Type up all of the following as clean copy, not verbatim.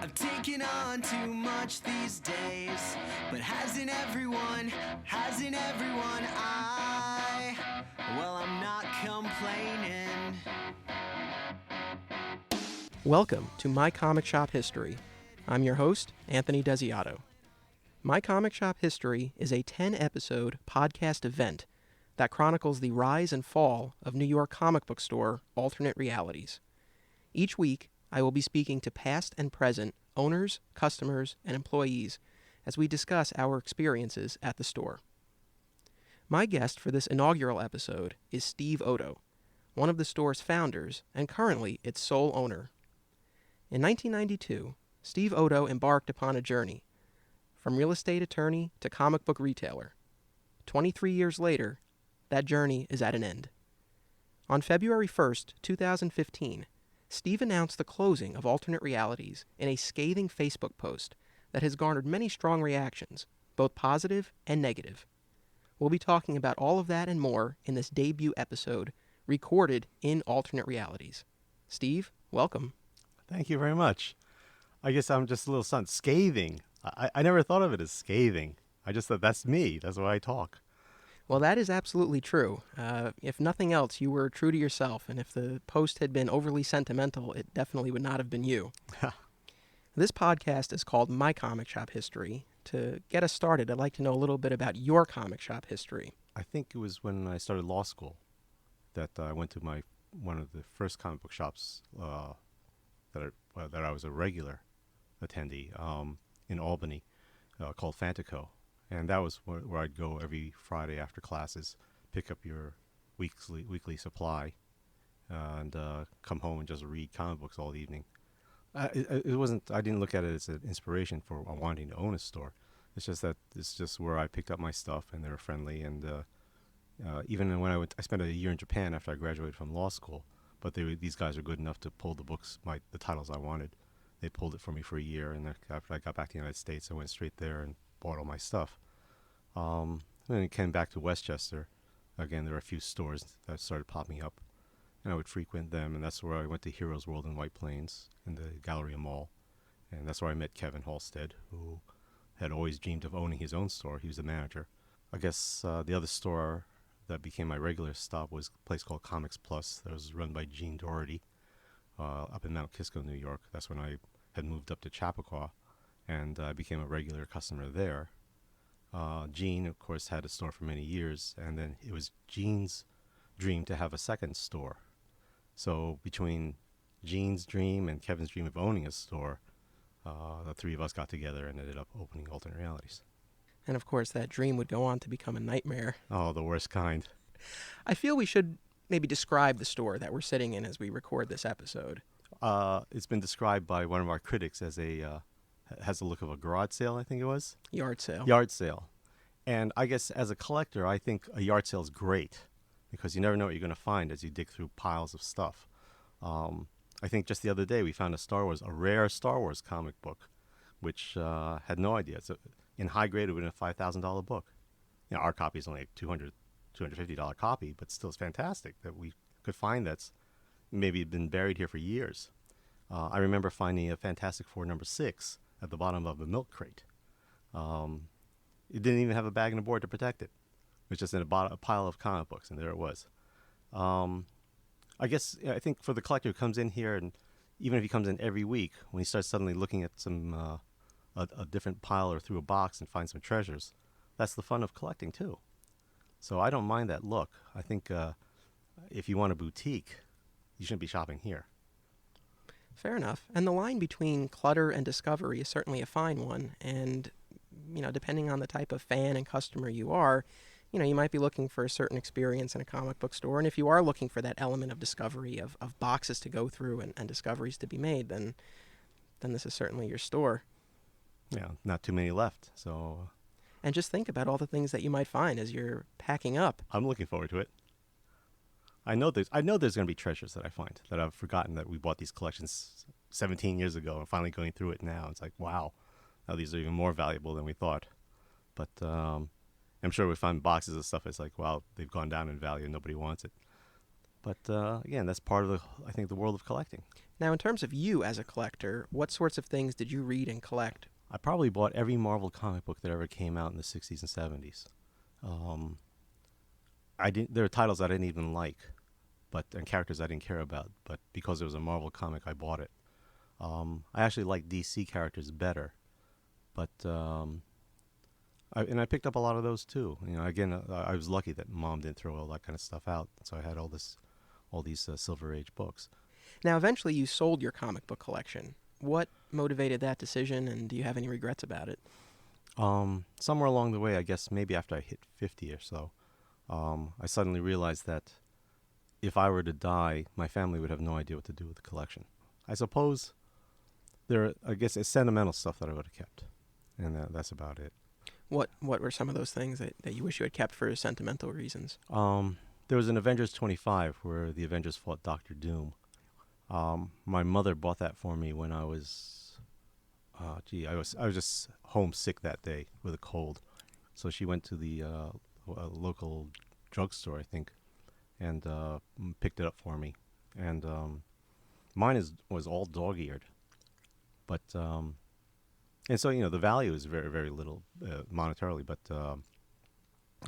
I've taken on too much these days, but hasn't everyone? Well, I'm not complaining. Welcome to My Comic Shop History. I'm your host, Anthony Desiato. My Comic Shop History is a 10-episode podcast event that chronicles the rise and fall of New York comic book store alternate realities. Each week, I will be speaking to past and present owners, customers, and employees as we discuss our experiences at the store. My guest for this inaugural episode is Steve Oto, one of the store's founders and currently its sole owner. In 1992, Steve Oto embarked upon a journey, from real estate attorney to comic book retailer. 23 years later, that journey is at an end. On February 1st, 2015, Steve announced the closing of Alternate Realities in a scathing Facebook post that has garnered many strong reactions, both positive and negative. We'll be talking about all of that and more in this debut episode, recorded in Alternate Realities. Steve, welcome. Thank you very much. I guess I'm just a little stunned. Scathing. I never thought of it as scathing. I just thought that's me. That's why I talk. Well, that is absolutely true. If nothing else, you were true to yourself, and if the post had been overly sentimental, it definitely would not have been you. This podcast is called My Comic Shop History. To get us started, I'd like to know a little bit about your comic shop history. I think it was when I started law school that I went to one of the first comic book shops that I was a regular attendee in Albany called Fantico. And that was where I'd go every Friday after classes, pick up your weekly supply, and come home and just read comic books all evening. It wasn't. I didn't look at it as an inspiration for wanting to own a store. It's just that it's just where I picked up my stuff, and they were friendly. And even when I spent a year in Japan after I graduated from law school. But these guys are good enough to pull the books, the titles I wanted. They pulled it for me for a year, and after I got back to the United States, I went straight there and bought all my stuff. Then I came back to Westchester. Again, there were a few stores that started popping up, and I would frequent them, and that's where I went to Heroes World in White Plains in the Galleria Mall. And that's where I met Kevin Halstead, who had always dreamed of owning his own store. He was the manager. I guess the other store that became my regular stop was a place called Comics Plus that was run by Gene Doherty up in Mount Kisco, New York. That's when I had moved up to Chappaqua, and I became a regular customer there. Gene, of course, had a store for many years, and then it was Gene's dream to have a second store. So between Gene's dream and Kevin's dream of owning a store, the three of us got together and ended up opening Alternate Realities. And of course, that dream would go on to become a nightmare. Oh, the worst kind. I feel we should maybe describe the store that we're sitting in as we record this episode. It's been described by one of our critics as has the look of a garage sale, I think it was. Yard sale. Yard sale. And I guess as a collector, I think a yard sale is great because you never know what you're going to find as you dig through piles of stuff. I think just the other day we found a rare Star Wars comic book, which had no idea. So in high grade, it would have been a $5,000 book. You know, our copy is only a $250 copy, but still it's fantastic that we could find that's maybe been buried here for years. I remember finding a Fantastic Four number 6 at the bottom of a milk crate. It didn't even have a bag and a board to protect it. It was just in a pile of comic books, and there it was. I think for the collector who comes in here, and even if he comes in every week, when he starts suddenly looking at some a different pile or through a box and finds some treasures, that's the fun of collecting too. So I don't mind that look. I think if you want a boutique, you shouldn't be shopping here. Fair enough. And the line between clutter and discovery is certainly a fine one. And, depending on the type of fan and customer you are, you might be looking for a certain experience in a comic book store. And if you are looking for that element of discovery, of boxes to go through and discoveries to be made, then this is certainly your store. Yeah, not too many left. So, and just think about all the things that you might find as you're packing up. I'm looking forward to it. I know there's going to be treasures that I find that I've forgotten that we bought these collections 17 years ago, and finally going through it now. It's like, wow, now these are even more valuable than we thought. But I'm sure we find boxes of stuff. It's like, wow, they've gone down in value and nobody wants it. But again, that's part of I think the world of collecting. Now, in terms of you as a collector, what sorts of things did you read and collect? I probably bought every Marvel comic book that ever came out in the 60s and 70s. Um, I didn't. There are titles I didn't even like, and characters I didn't care about. But because it was a Marvel comic, I bought it. I actually like DC characters better, but I picked up a lot of those too. Again, I was lucky that Mom didn't throw all that kind of stuff out, so I had all these Silver Age books. Now, eventually you sold your comic book collection. What motivated that decision, and do you have any regrets about it? Somewhere along the way, I guess maybe after I hit 50 or so, I suddenly realized that if I were to die, my family would have no idea what to do with the collection. I suppose I guess it's sentimental stuff that I would have kept, and that's about it. What were some of those things that you wish you had kept for sentimental reasons? There was an Avengers 25 where the Avengers fought Doctor Doom. My mother bought that for me when I was just homesick that day with a cold. So she went to the local drugstore, I think, and picked it up for me. And mine was all dog-eared. But, and so, the value is very, very little monetarily, but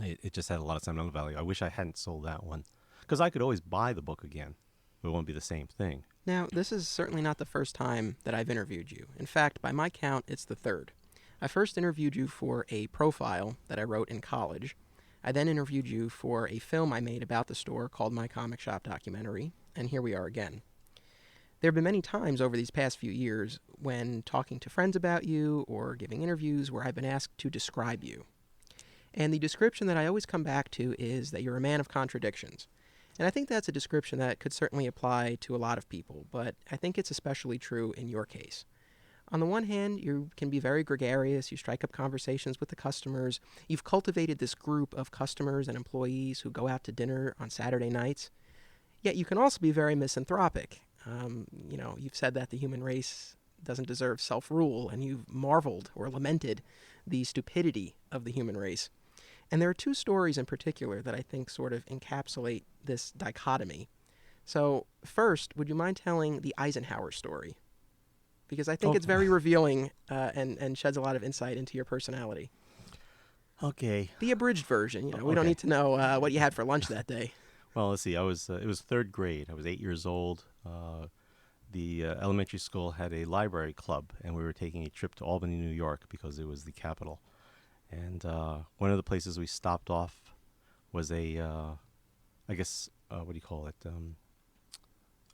it just had a lot of sentimental value. I wish I hadn't sold that one, because I could always buy the book again. It won't be the same thing. Now, this is certainly not the first time that I've interviewed you. In fact, by my count, it's the third. I first interviewed you for a profile that I wrote in college. I then interviewed you for a film I made about the store called My Comic Shop Documentary, and here we are again. There have been many times over these past few years when talking to friends about you or giving interviews where I've been asked to describe you. And the description that I always come back to is that you're a man of contradictions. And I think that's a description that could certainly apply to a lot of people, but I think it's especially true in your case. On the one hand, you can be very gregarious, you strike up conversations with the customers, you've cultivated this group of customers and employees who go out to dinner on Saturday nights, yet you can also be very misanthropic. You've said that the human race doesn't deserve self-rule, and you've marveled or lamented the stupidity of the human race. And there are two stories in particular that I think sort of encapsulate this dichotomy. So first, would you mind telling the Eisenhower story? Because I think it's very revealing and sheds a lot of insight into your personality. Okay. The abridged version. We don't need to know what you had for lunch that day. Well, let's see. It was third grade. I was 8 years old. The elementary school had a library club, and we were taking a trip to Albany, New York, because it was the capital. And one of the places we stopped off was what do you call it?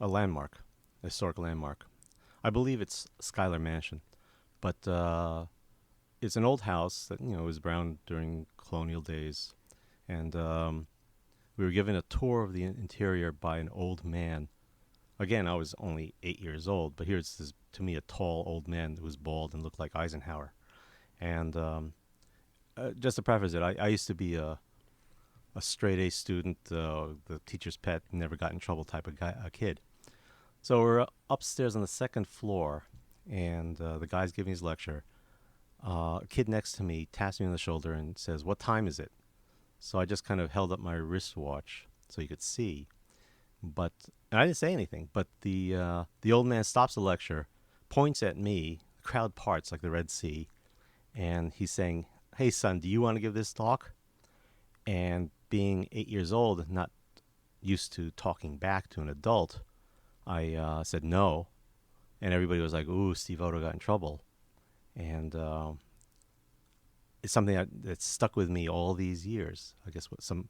A landmark, a historic landmark. I believe it's Schuyler Mansion, but it's an old house that was around during colonial days, and we were given a tour of the interior by an old man. Again, I was only 8 years old, but here's this, to me, a tall old man who was bald and looked like Eisenhower. And just to preface it, I used to be a straight-A student, the teacher's pet, never got in trouble type of a kid. So we're upstairs on the second floor, and the guy's giving his lecture. A kid next to me taps me on the shoulder and says, "What time is it?" So I just kind of held up my wristwatch so he could see. And I didn't say anything, but the old man stops the lecture, points at me, the crowd parts like the Red Sea, and he's saying, "Hey, son, do you want to give this talk?" And being 8 years old and not used to talking back to an adult, I said no, and everybody was like, "Ooh, Steve Oto got in trouble." And it's something that's stuck with me all these years, I guess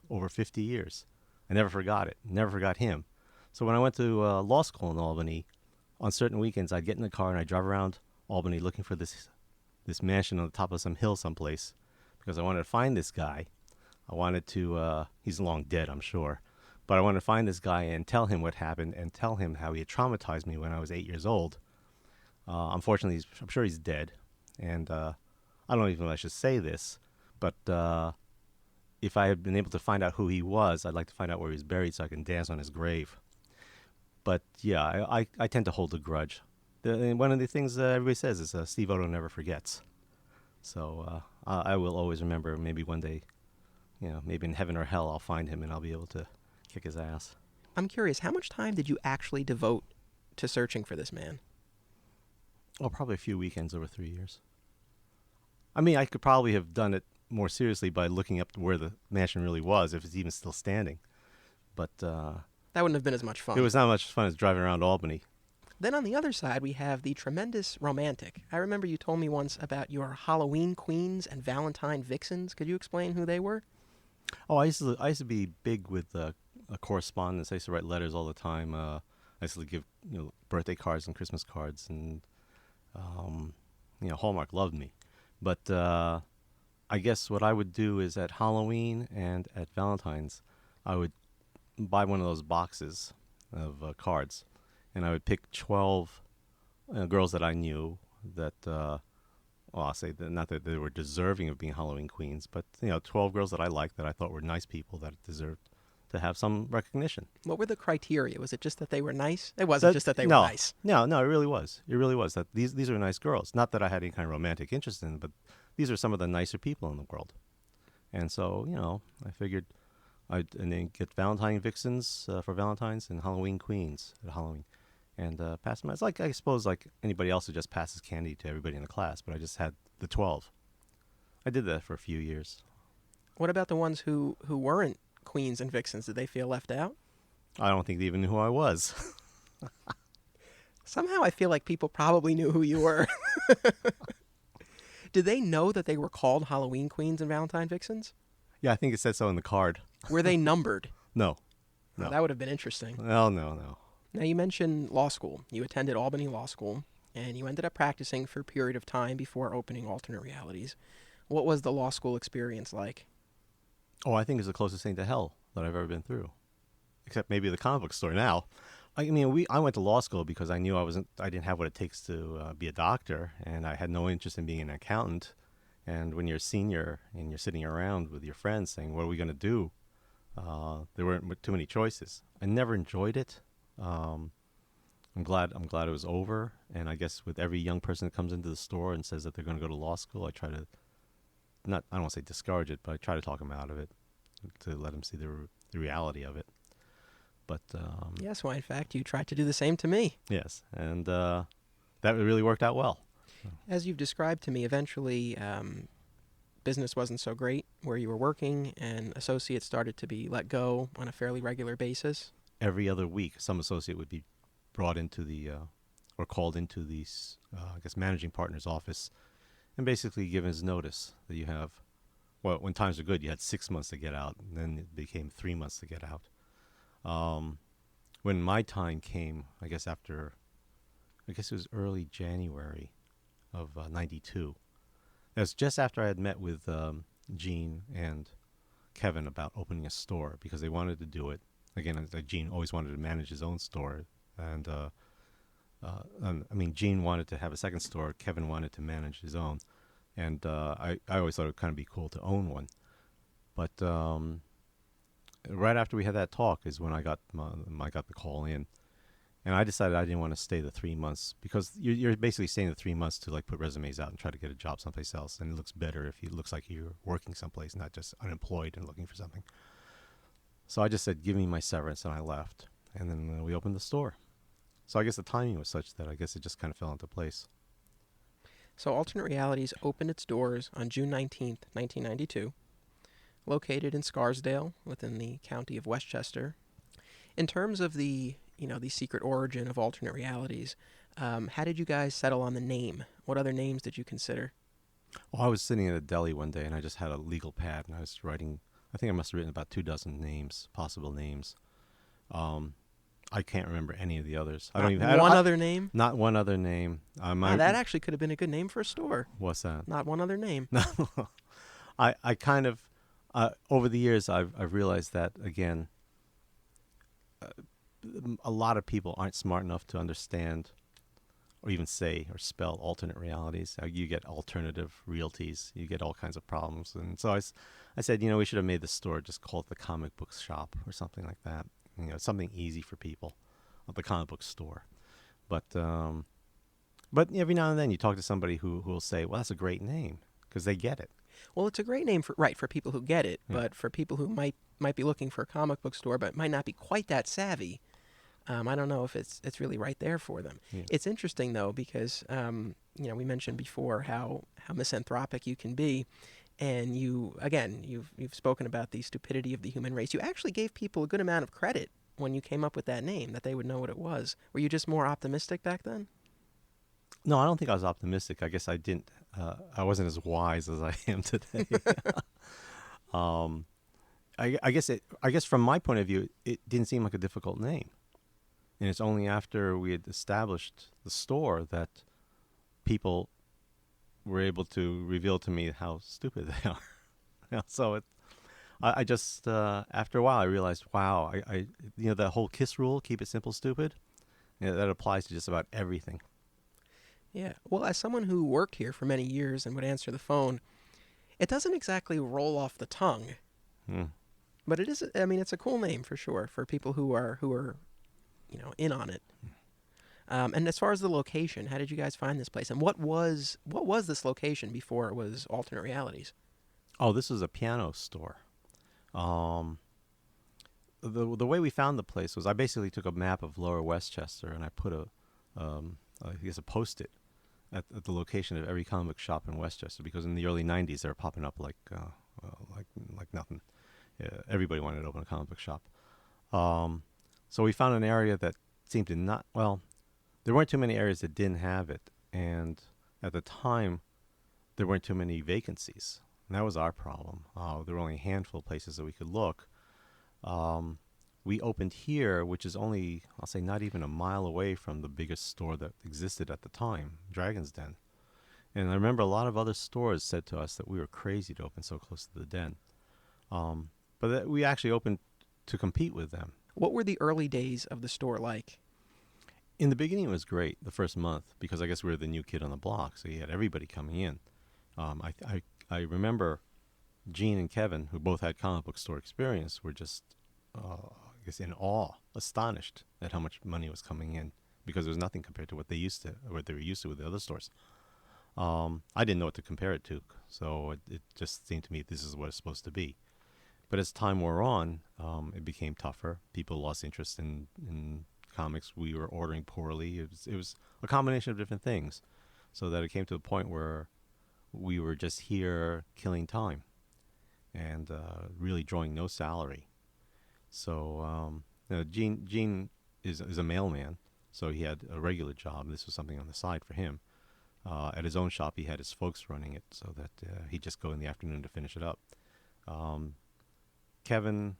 over 50 years. I never forgot it, never forgot him. So when I went to law school in Albany, on certain weekends, I'd get in the car and I'd drive around Albany looking for this mansion on the top of some hill someplace, because I wanted to find this guy. I wanted to, he's long dead, I'm sure, but I wanted to find this guy and tell him what happened and tell him how he had traumatized me when I was 8 years old. Unfortunately, I'm sure he's dead, and I don't know even if I should say this, but if I had been able to find out who he was, I'd like to find out where he was buried so I can dance on his grave. But yeah, I tend to hold a grudge. One of the things everybody says is Steve Oto never forgets. So I will always remember. Maybe one day, maybe in heaven or hell, I'll find him and I'll be able to kick his ass. I'm curious, how much time did you actually devote to searching for this man? Oh, probably a few weekends over 3 years. I mean, I could probably have done it more seriously by looking up where the mansion really was, if it's even still standing. But That wouldn't have been as much fun. it was not much fun as driving around Albany. Then on the other side, we have the tremendous romantic. I remember you told me once about your Halloween queens and Valentine vixens. Could you explain who they were? Oh, I used to be big with correspondence. I used to write letters all the time. I used to give birthday cards and Christmas cards, and Hallmark loved me. But I guess what I would do is at Halloween and at Valentine's, I would buy one of those boxes of cards, and I would pick 12 girls that I knew that, I'll say that not that they were deserving of being Halloween queens, but 12 girls that I liked, that I thought were nice people that deserved to have some recognition. What were the criteria? Was it just that they were nice? It wasn't just that they were nice. No, it really was. It really was that these are nice girls. Not that I had any kind of romantic interest in them, but these are some of the nicer people in the world. And so, I figured I'd then get Valentine vixens for Valentine's and Halloween queens at Halloween. And pass them. It's like, I suppose, like anybody else who just passes candy to everybody in the class, but I just had the 12. I did that for a few years. What about the ones who weren't queens and vixens? Did they feel left out? I don't think they even knew who I was. Somehow I feel like people probably knew who you were. Did they know that they were called Halloween queens and Valentine vixens? Yeah, I think it said so in the card. Were they numbered? No. Oh, that would have been interesting. No. Now, you mentioned law school. You attended Albany Law School, and you ended up practicing for a period of time before opening Alternate Realities. What was the law school experience like? Oh, I think it's the closest thing to hell that I've ever been through, except maybe the comic book store now. I mean, I went to law school because I knew I didn't have what it takes to be a doctor, and I had no interest in being an accountant. And when you're a senior and you're sitting around with your friends saying, "What are we going to do?" There weren't too many choices. I never enjoyed it. I'm glad it was over. And I guess with every young person that comes into the store and says that they're going to go to law school, I try to I don't want to say discourage it, but I try to talk them out of it to let them see the reality of it. But yes, well, in fact, you tried to do the same to me. Yes, and that really worked out well. As you've described to me, eventually business wasn't so great where you were working, and associates started to be let go on a fairly regular basis. Every other week, some associate would be brought into or called into the, managing partner's office, and basically given his notice that you have, well, when times were good, you had 6 months to get out, and then it became 3 months to get out. When my time came, I guess it was early January of 92. It was just after I had met with Gene and Kevin about opening a store, because they wanted to do it. Again, Gene always wanted to manage his own store, and Gene wanted to have a second store. Kevin wanted to manage his own, and I always thought it would kind of be cool to own one. But right after we had that talk is when I got the call in, and I decided I didn't want to stay the 3 months, because you're basically staying the 3 months to like put resumes out and try to get a job someplace else, and it looks better if it looks like you're working someplace, not just unemployed and looking for something. So I just said, give me my severance, and I left. And then we opened the store. So I guess the timing was such that I guess it just kind of fell into place. So Alternate Realities opened its doors on June 19th, 1992, located in Scarsdale within the county of Westchester. In terms of the secret origin of Alternate Realities, how did you guys settle on the name? What other names did you consider? Well, I was sitting at a deli one day, and I just had a legal pad, and I was writing, I think I must have written about 24 names, possible names. I can't remember any of the others. Other name? Not one other name. That actually could have been a good name for a store. What's that? Not one other name. No. I kind of, over the years, I've realized that, again, a lot of people aren't smart enough to understand or even say or spell alternate realities. You get alternative realties. You get all kinds of problems. And so I said, we should have made the store just call it the comic book shop or something like that. Something easy for people, the comic book store. But every now and then you talk to somebody who will say, well, that's a great name, because they get it. Well, it's a great name for people who get it, yeah. But for people who might be looking for a comic book store but might not be quite that savvy, I don't know if it's really right there for them. Yeah. It's interesting though because we mentioned before how misanthropic you can be, and you've spoken about the stupidity of the human race. You actually gave people a good amount of credit when you came up with that name, that they would know what it was. Were you just more optimistic back then? No, I don't think I was optimistic. I guess I didn't. I wasn't as wise as I am today. um, I guess from my point of view, it didn't seem like a difficult name, and it's only after we had established the store that people were able to reveal to me how stupid they are. So I just after a while I realized, wow, I the whole KISS rule, keep it simple, stupid, that applies to just about everything. Yeah. Well, as someone who worked here for many years and would answer the phone, it doesn't exactly roll off the tongue. Hmm. But it is. I mean, it's a cool name for sure for people who are in on it. And as far as the location, how did you guys find this place? And what was this location before it was Alternate Realities? Oh, this was a piano store. The way we found the place was I basically took a map of Lower Westchester and I put a Post-it at the location of every comic book shop in Westchester, because in the early '90s they were popping up like nothing. Everybody wanted to open a comic book shop. So we found an area that seemed to not, well, there weren't too many areas that didn't have it. And at the time, there weren't too many vacancies. And that was our problem. There were only a handful of places that we could look. We opened here, which is only, I'll say, not even a mile away from the biggest store that existed at the time, Dragon's Den. And I remember a lot of other stores said to us that we were crazy to open so close to the Den. But we actually opened to compete with them. What were the early days of the store like? In the beginning, it was great, the first month, because I guess we were the new kid on the block, so you had everybody coming in. I remember Gene and Kevin, who both had comic book store experience, were just, I guess, in awe, astonished at how much money was coming in, because it was nothing compared to what they were used to with the other stores. I didn't know what to compare it to, so it just seemed to me this is what it's supposed to be. But as time wore on, it became tougher. People lost interest in comics. We were ordering poorly. It was a combination of different things, so that it came to a point where we were just here killing time and really drawing no salary. So Gene is a mailman, so he had a regular job. This was something on the side for him. At his own shop, he had his folks running it, so that he'd just go in the afternoon to finish it up. Kevin,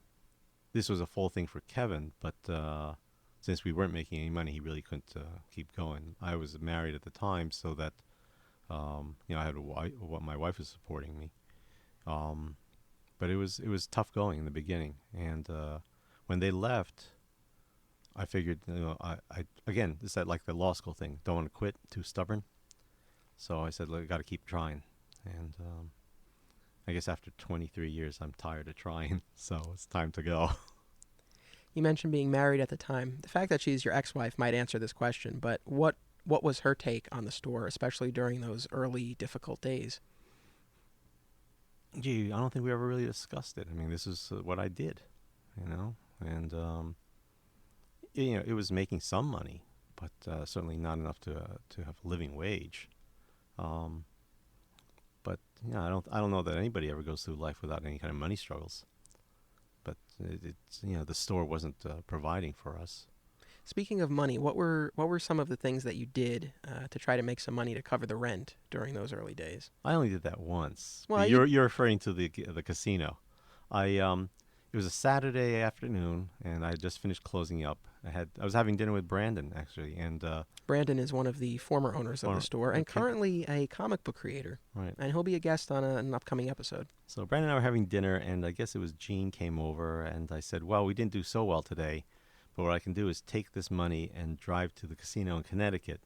this was a full thing for Kevin, but since we weren't making any money, he really couldn't keep going. I was married at the time, so that I had my wife was supporting me. But it was tough going in the beginning, and when they left, I figured, I again, it's that like the law school thing, don't want to quit, too stubborn. So I said, look, I got to keep trying, and I guess after 23 years, I'm tired of trying, so it's time to go. You mentioned being married at the time. The fact that she's your ex-wife might answer this question, but what was her take on the store, especially during those early difficult days? Gee, I don't think we ever really discussed it. I mean, this is what I did, and it was making some money, but certainly not enough to have a living wage. But I don't know that anybody ever goes through life without any kind of money struggles. But it's the store wasn't providing for us. Speaking of money, what were some of the things that you did to try to make some money to cover the rent during those early days? I only did that once. Well, you're referring to the casino. It was a Saturday afternoon, and I had just finished closing up. I was having dinner with Brandon actually, and Brandon is one of the former owners of the store and currently a comic book creator. Right. And he'll be a guest on an upcoming episode. So Brandon and I were having dinner, and I guess it was Gene came over, and I said, well, we didn't do so well today, but what I can do is take this money and drive to the casino in Connecticut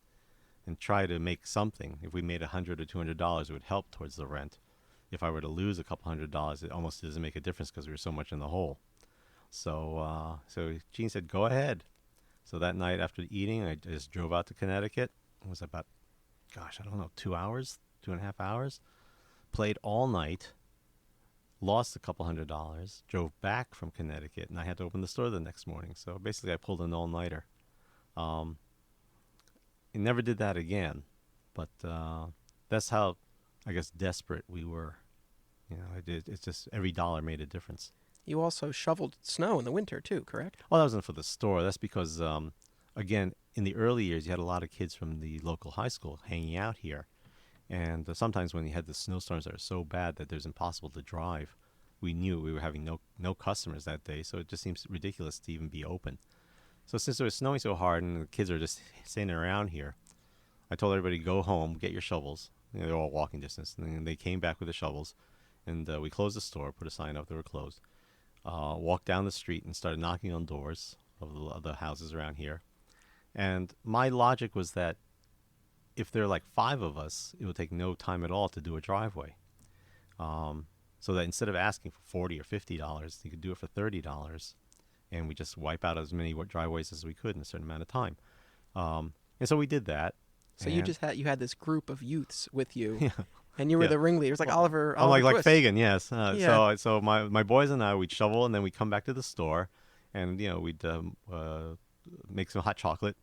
and try to make something. If we made $100 or $200, it would help towards the rent. If I were to lose a couple $100, it almost doesn't make a difference because we were so much in the hole. So Gene said, go ahead. So that night after eating, I just drove out to Connecticut. It was about, 2.5 hours. Played all night. lost a couple $100, drove back from Connecticut, and I had to open the store the next morning. So basically, I pulled an all-nighter. I never did that again, but that's how, I guess, desperate we were. It's just every dollar made a difference. You also shoveled snow in the winter too, correct? Well, that wasn't for the store. That's because, again, in the early years, you had a lot of kids from the local high school hanging out here. And sometimes when you had the snowstorms that are so bad that it's impossible to drive, we knew we were having no customers that day. So it just seems ridiculous to even be open. So since it was snowing so hard and the kids are just standing around here, I told everybody, go home, get your shovels. They're all walking distance. And then they came back with the shovels. And we closed the store, put a sign up, they were closed. Walked down the street and started knocking on doors of the houses around here. And my logic was that if there are like 5 of us, it would take no time at all to do a driveway. So that instead of asking for $40 or $50, you could do it for $30. And we just wipe out as many driveways as we could in a certain amount of time. And so we did that. So you had this group of youths with you. Yeah. And you were the ringleaders, like Oliver I'm like Twist. Fagin, yes. Yeah. So my boys and I, we'd shovel, and then we'd come back to the store, and we'd make some hot chocolate,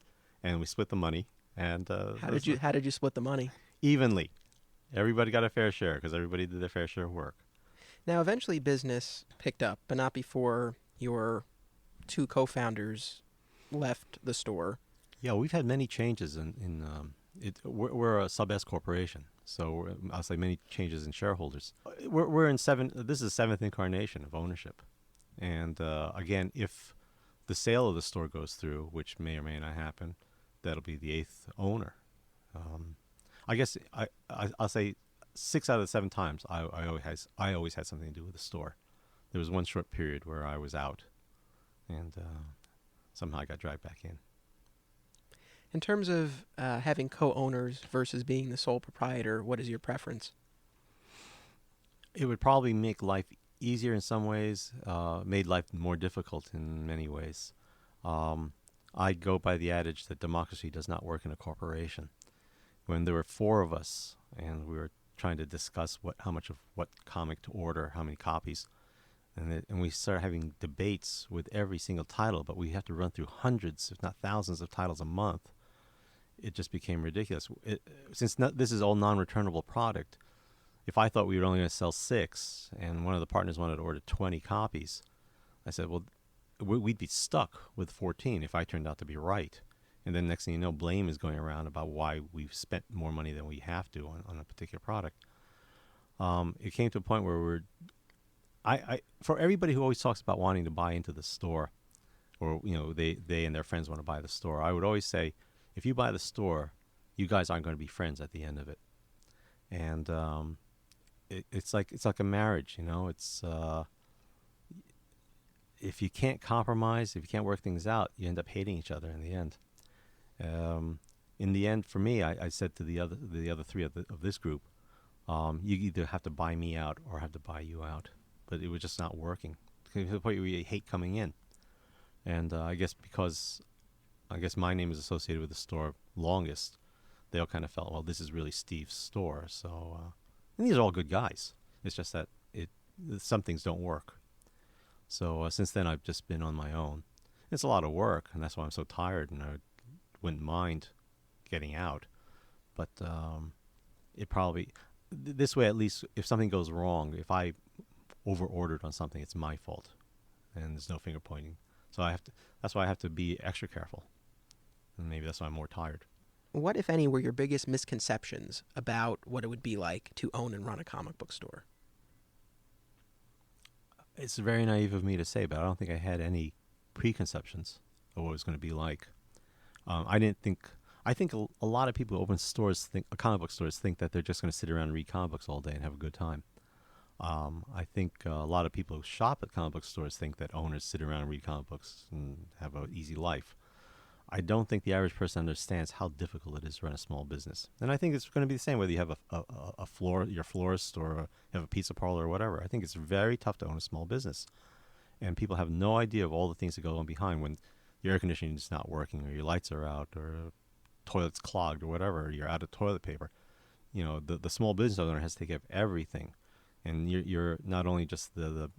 and we split the money. And How did you split the money? Evenly. Everybody got a fair share because everybody did their fair share of work. Now, eventually, business picked up, but not before your 2 co-founders left the store. Yeah, we've had many changes we're a sub-S corporation, so I'll say many changes in shareholders. We're in this is the 7th incarnation of ownership. And again, if the sale of the store goes through, which may or may not happen, that'll be the 8th owner. I guess I'll say 6 out of the 7 times I always had something to do with the store. There was one short period where I was out, and somehow I got dragged back in. In terms of having co-owners versus being the sole proprietor, what is your preference? It would probably make life easier in some ways, made life more difficult in many ways. I go by the adage that democracy does not work in a corporation. When there were 4 of us and we were trying to discuss how much of what comic to order, how many copies, and we started having debates with every single title, but we have to run through hundreds, if not thousands, of titles a month. It just became ridiculous. Since this is all non-returnable product, if I thought we were only going to sell 6 and one of the partners wanted to order 20 copies, I said, well, we'd be stuck with 14 if I turned out to be right. And then next thing you know, blame is going around about why we've spent more money than we have to on a particular product. It came to a point where for everybody who always talks about wanting to buy into the store, or they and their friends want to buy the store, I would always say, if you buy the store, you guys aren't going to be friends at the end of it. And it's like a marriage, It's if you can't compromise, if you can't work things out, you end up hating each other in the end. In the end, for me, I said to the other 3 of this group, you either have to buy me out or have to buy you out. But it was just not working to the point where you hate coming in. And I guess my name is associated with the store longest, they all kind of felt, well, this is really Steve's store. So, and these are all good guys. It's just that some things don't work. So since then, I've just been on my own. It's a lot of work, and that's why I'm so tired, and I wouldn't mind getting out. But it probably, this way at least, if something goes wrong, if I over-ordered on something, it's my fault, and there's no finger pointing. So that's why I have to be extra careful. And maybe that's why I'm more tired. What, if any, were your biggest misconceptions about what it would be like to own and run a comic book store? It's very naive of me to say, but I don't think I had any preconceptions of what it was going to be like. I think a lot of people who open comic book stores think that they're just going to sit around and read comic books all day and have a good time. I think a lot of people who shop at comic book stores think that owners sit around and read comic books and have an easy life. I don't think the average person understands how difficult it is to run a small business. And I think it's going to be the same whether you have your florist or you have a pizza parlor or whatever. I think it's very tough to own a small business. And people have no idea of all the things that go on behind when your air conditioning is not working or your lights are out or toilet's clogged or whatever, or you're out of toilet paper. The small business owner has to take care of everything. And you're not only just the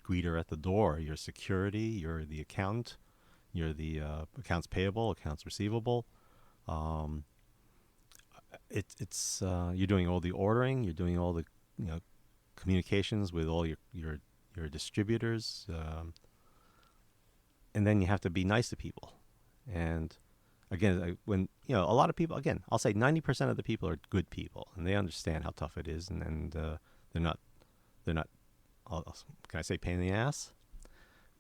greeter at the door. You're security. You're the accountant. You're the accounts payable, accounts receivable. Um, it's you're doing all the ordering. You're doing all the communications with all your distributors. And then you have to be nice to people. And again, when a lot of people, again, I'll say 90% of the people are good people, and they understand how tough it is, and they're not, can I say pain in the ass?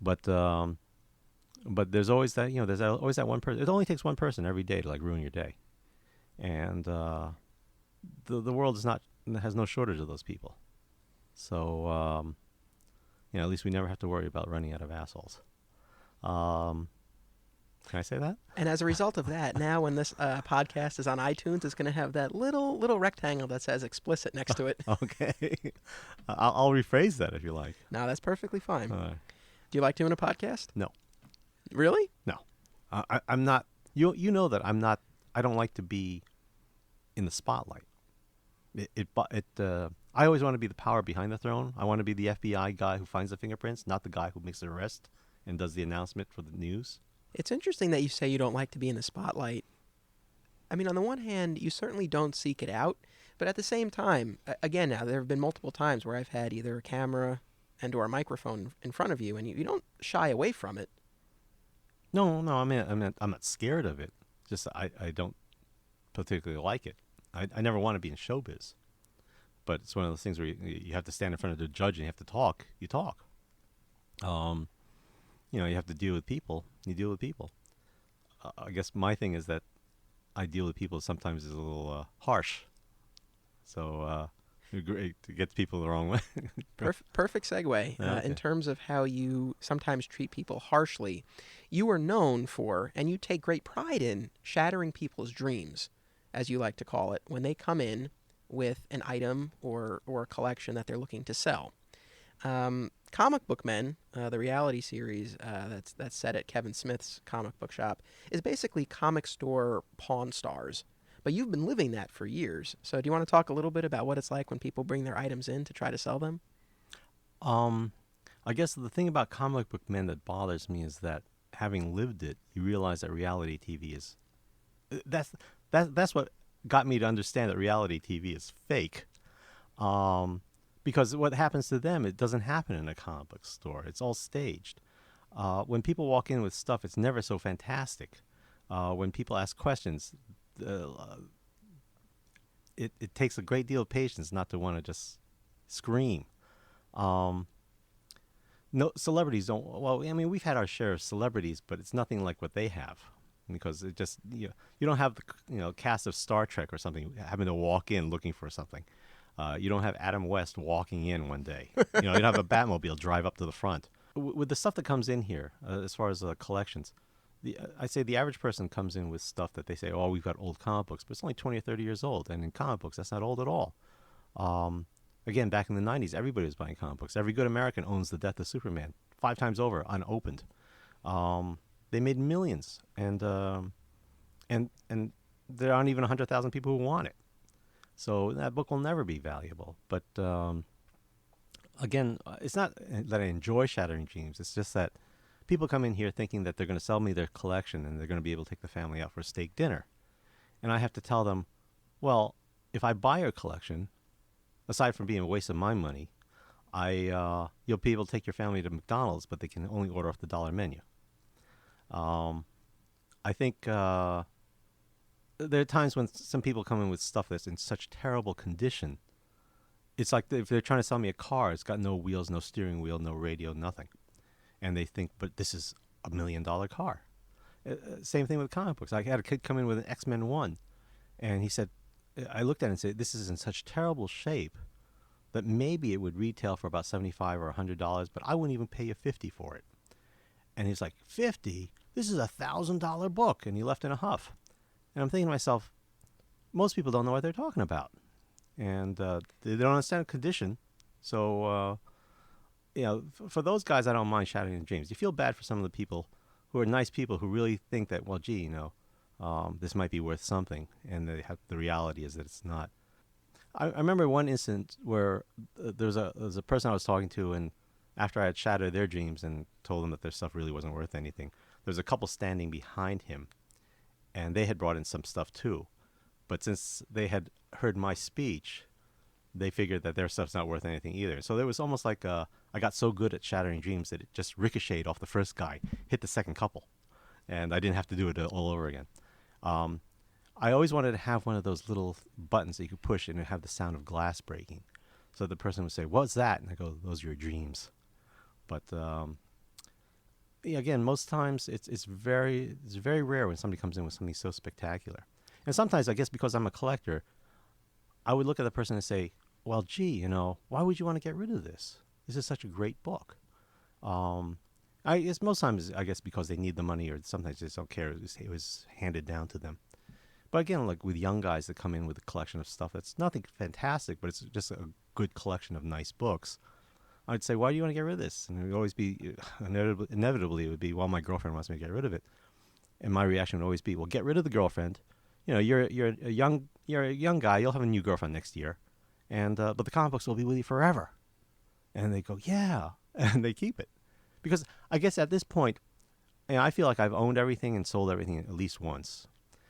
But there's always that, there's always that one person. It only takes one person every day to like ruin your day, and the world has no shortage of those people. So at least we never have to worry about running out of assholes. Can I say that? And as a result of that, now when this podcast is on iTunes, it's going to have that little rectangle that says explicit next to it. Okay. I'll rephrase that if you like. No, that's perfectly fine. Do you like doing a podcast? No. Really? No. I'm not. You know that I'm not. I don't like to be in the spotlight. I always want to be the power behind the throne. I want to be the FBI guy who finds the fingerprints, not the guy who makes the arrest and does the announcement for the news. It's interesting that you say you don't like to be in the spotlight. I mean, on the one hand, you certainly don't seek it out, but at the same time, again, now there have been multiple times where I've had either a camera and or a microphone in front of you, and you don't shy away from it. No, I mean, I'm not scared of it. Just I don't particularly like it. I never want to be in showbiz, but it's one of those things where you have to stand in front of the judge and you have to talk. You talk. You have to deal with people. You deal with people. I guess my thing is that I deal with people sometimes is a little harsh. So it gets people the wrong way. Perfect segue. Okay. In terms of how you sometimes treat people harshly, you are known for, and you take great pride in, shattering people's dreams, as you like to call it, when they come in with an item or a collection that they're looking to sell. Comic Book Men, the reality series that's set at Kevin Smith's comic book shop, is basically comic store Pawn Stars. But you've been living that for years. So do you want to talk a little bit about what it's like when people bring their items in to try to sell them? I guess the thing about Comic Book Men that bothers me is that having lived it, you realize that reality TV is that's what got me to understand that reality TV is fake. Because what happens to them, it doesn't happen in a comic book store. It's all staged. When people walk in with stuff, it's never so fantastic. When people ask questions, it takes a great deal of patience not to want to just scream. No, celebrities don't. Well, I mean, we've had our share of celebrities, but it's nothing like what they have. Because it just you don't have the cast of Star Trek or something having to walk in looking for something. You don't have Adam West walking in one day. You don't have a Batmobile drive up to the front. With the stuff that comes in here, as far as collections, I say the average person comes in with stuff that they say, oh, we've got old comic books, but it's only 20 or 30 years old. And in comic books, that's not old at all. Again, back in the 90s, everybody was buying comic books. Every good American owns The Death of Superman 5 times over, unopened. They made millions, and there aren't even 100,000 people who want it. So that book will never be valuable. But again, it's not that I enjoy shattering dreams. It's just that people come in here thinking that they're going to sell me their collection and they're going to be able to take the family out for a steak dinner. And I have to tell them, well, if I buy your collection, aside from being a waste of my money, you'll be able to take your family to McDonald's, but they can only order off the dollar menu. I think there are times when some people come in with stuff that's in such terrible condition. It's like if they're trying to sell me a car, it's got no wheels, no steering wheel, no radio, nothing. And they think, but this is $1 million car. Same thing with comic books. I had a kid come in with an X-Men 1, and he said, I looked at it and said, this is in such terrible shape that maybe it would retail for about $75 or $100, but I wouldn't even pay you $50 for it. And he's like, 50? This is a $1,000 book. And he left in a huff. And I'm thinking to myself, most people don't know what they're talking about. And they don't understand the condition. So, for those guys, I don't mind shattering dreams. You feel bad for some of the people who are nice people who really think that, well, gee, this might be worth something. And the reality is that it's not. I remember one instance where there was a person I was talking to, and after I had shattered their dreams and told them that their stuff really wasn't worth anything, there was a couple standing behind him, and they had brought in some stuff too. But since they had heard my speech, they figured that their stuff's not worth anything either. So there was almost like I got so good at shattering dreams that it just ricocheted off the first guy, hit the second couple, and I didn't have to do it all over again. I always wanted to have one of those little buttons that you could push and it would have the sound of glass breaking. So the person would say, "What's that?" And I go, "Those are your dreams." But yeah, again, most times it's very rare when somebody comes in with something so spectacular. And sometimes, I guess, because I'm a collector, I would look at the person and say, "Well, gee, why would you want to get rid of this? This is such a great book." I guess most times, I guess, because they need the money, or sometimes they just don't care. It was handed down to them. But again, like with young guys that come in with a collection of stuff that's nothing fantastic, but it's just a good collection of nice books, I'd say, "Why do you want to get rid of this?" And it would always be, inevitably, it would be, "Well, my girlfriend wants me to get rid of it." And my reaction would always be, "Well, get rid of the girlfriend. You're a young guy. You'll have a new girlfriend next year, and but the comic books will be with you forever." And they go, "Yeah," and they keep it, because I guess at this point, I feel like I've owned everything and sold everything at least once.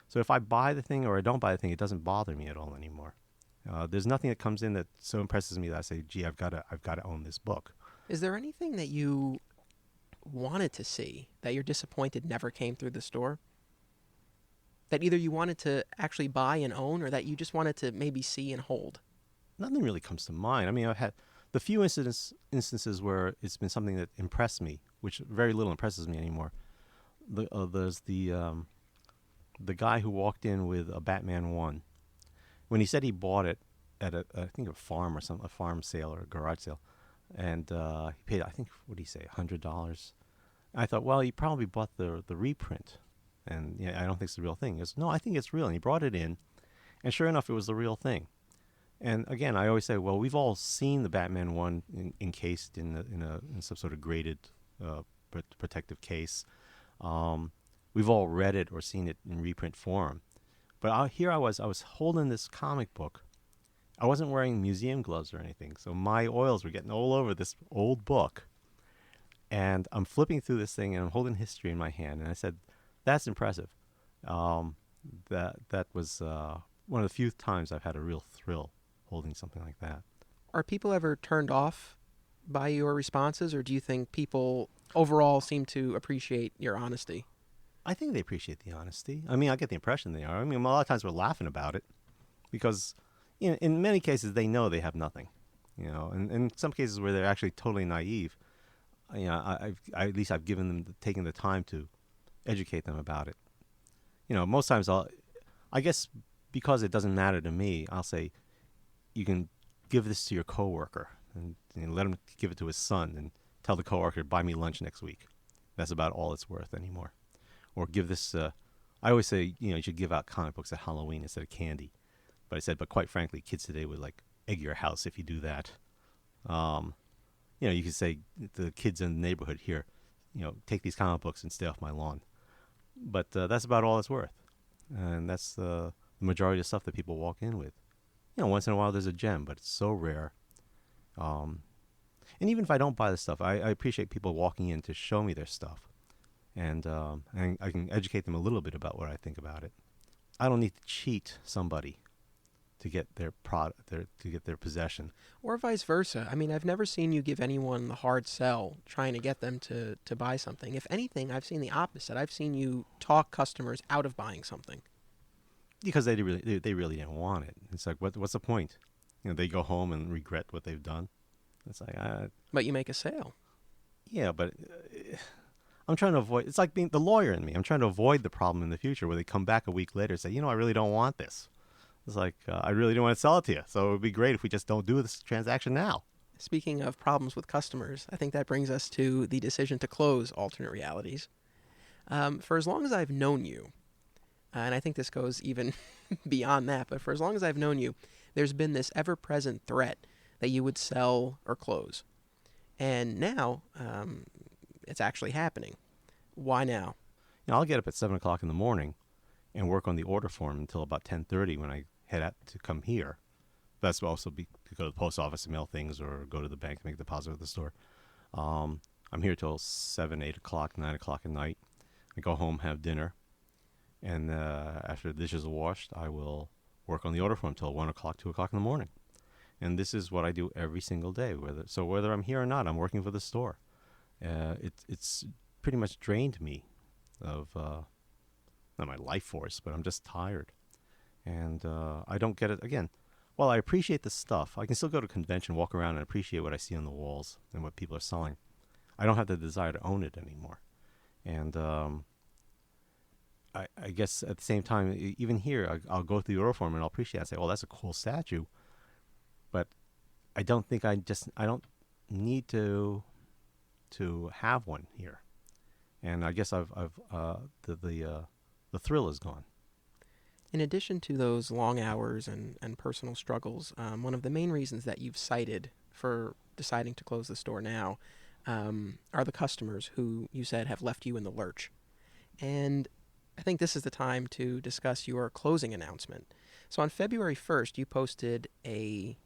So if I buy the thing or I don't buy the thing, it doesn't bother me at all anymore. There's nothing that comes in that so impresses me that I say, "Gee, I've got to own this book." Is there anything that you wanted to see that you're disappointed never came through the store? That either you wanted to actually buy and own, or that you just wanted to maybe see and hold? Nothing really comes to mind. I mean, I've had the few instances where it's been something that impressed me, which very little impresses me anymore. There's the guy who walked in with a Batman 1. When he said he bought it at I think a farm or a farm sale or a garage sale, and he paid, I think, what did he say, $100? I thought, well, he probably bought the reprint, and I don't think it's the real thing. He goes, "No, I think it's real." And he brought it in, and sure enough, it was the real thing. And again, I always say, well, we've all seen the Batman 1 encased in some sort of graded protective case. We've all read it or seen it in reprint form. But here I was holding this comic book. I wasn't wearing museum gloves or anything, so my oils were getting all over this old book. And I'm flipping through this thing, and I'm holding history in my hand. And I said, "That's impressive." That was one of the few times I've had a real thrill holding something like that. Are people ever turned off by your responses, or do you think people overall seem to appreciate your honesty? I think they appreciate the honesty. I mean, I get the impression they are. I mean, a lot of times we're laughing about it because, in many cases they know they have nothing. And in some cases where they're actually totally naive, at least I've taken the time to educate them about it. Most times I guess because it doesn't matter to me, I'll say, "You can give this to your coworker and let him give it to his son and tell the coworker to buy me lunch next week. That's about all it's worth anymore." Or give this, I always say, you should give out comic books at Halloween instead of candy. But I said, but quite frankly, kids today would egg your house if you do that. You could say to the kids in the neighborhood, "Here, take these comic books and stay off my lawn." But that's about all it's worth. And that's the majority of stuff that people walk in with. Once in a while there's a gem, but it's so rare. And even if I don't buy the stuff, I appreciate people walking in to show me their stuff. And I can educate them a little bit about what I think about it. I don't need to cheat somebody to get their product, to get their possession. Or vice versa. I mean, I've never seen you give anyone the hard sell trying to get them to buy something. If anything, I've seen the opposite. I've seen you talk customers out of buying something. Because they really didn't want it. It's like, what's the point? They go home and regret what they've done. It's like, But you make a sale. Yeah, but I'm trying to avoid. It's like being the lawyer in me. I'm trying to avoid the problem in the future where they come back a week later and say, "I really don't want this." It's like, I really don't want to sell it to you. So it would be great if we just don't do this transaction now. Speaking of problems with customers, I think that brings us to the decision to close Alternate Realities. For as long as I've known you, and I think this goes even beyond that, but for as long as I've known you, there's been this ever-present threat that you would sell or close. And now, it's actually happening. Why now? I'll get up at 7 o'clock in the morning and work on the order form until about 10:30 when I head out to come here. that's also to go to the post office and mail things, or go to the bank and make a deposit at the store. I'm here till 7, 8 o'clock, 9 o'clock at night. I go home, have dinner, and after the dishes are washed, I will work on the order form till 1 o'clock, 2 o'clock in the morning. And this is what I do every single day. Whether I'm here or not, I'm working for the store. It's pretty much drained me of not my life force, but I'm just tired. And I don't get it. Again, while I appreciate the stuff, I can still go to a convention, walk around, and appreciate what I see on the walls and what people are selling. I don't have the desire to own it anymore. And I guess at the same time, even here, I'll go through the order form and I'll appreciate it. I say, well, that's a cool statue. But I don't think I don't need to have one here. And I guess the thrill is gone. In addition to those long hours and personal struggles, one of the main reasons that you've cited for deciding to close the store now are the customers who you said have left you in the lurch. And I think this is the time to discuss your closing announcement. So on February 1st, you posted a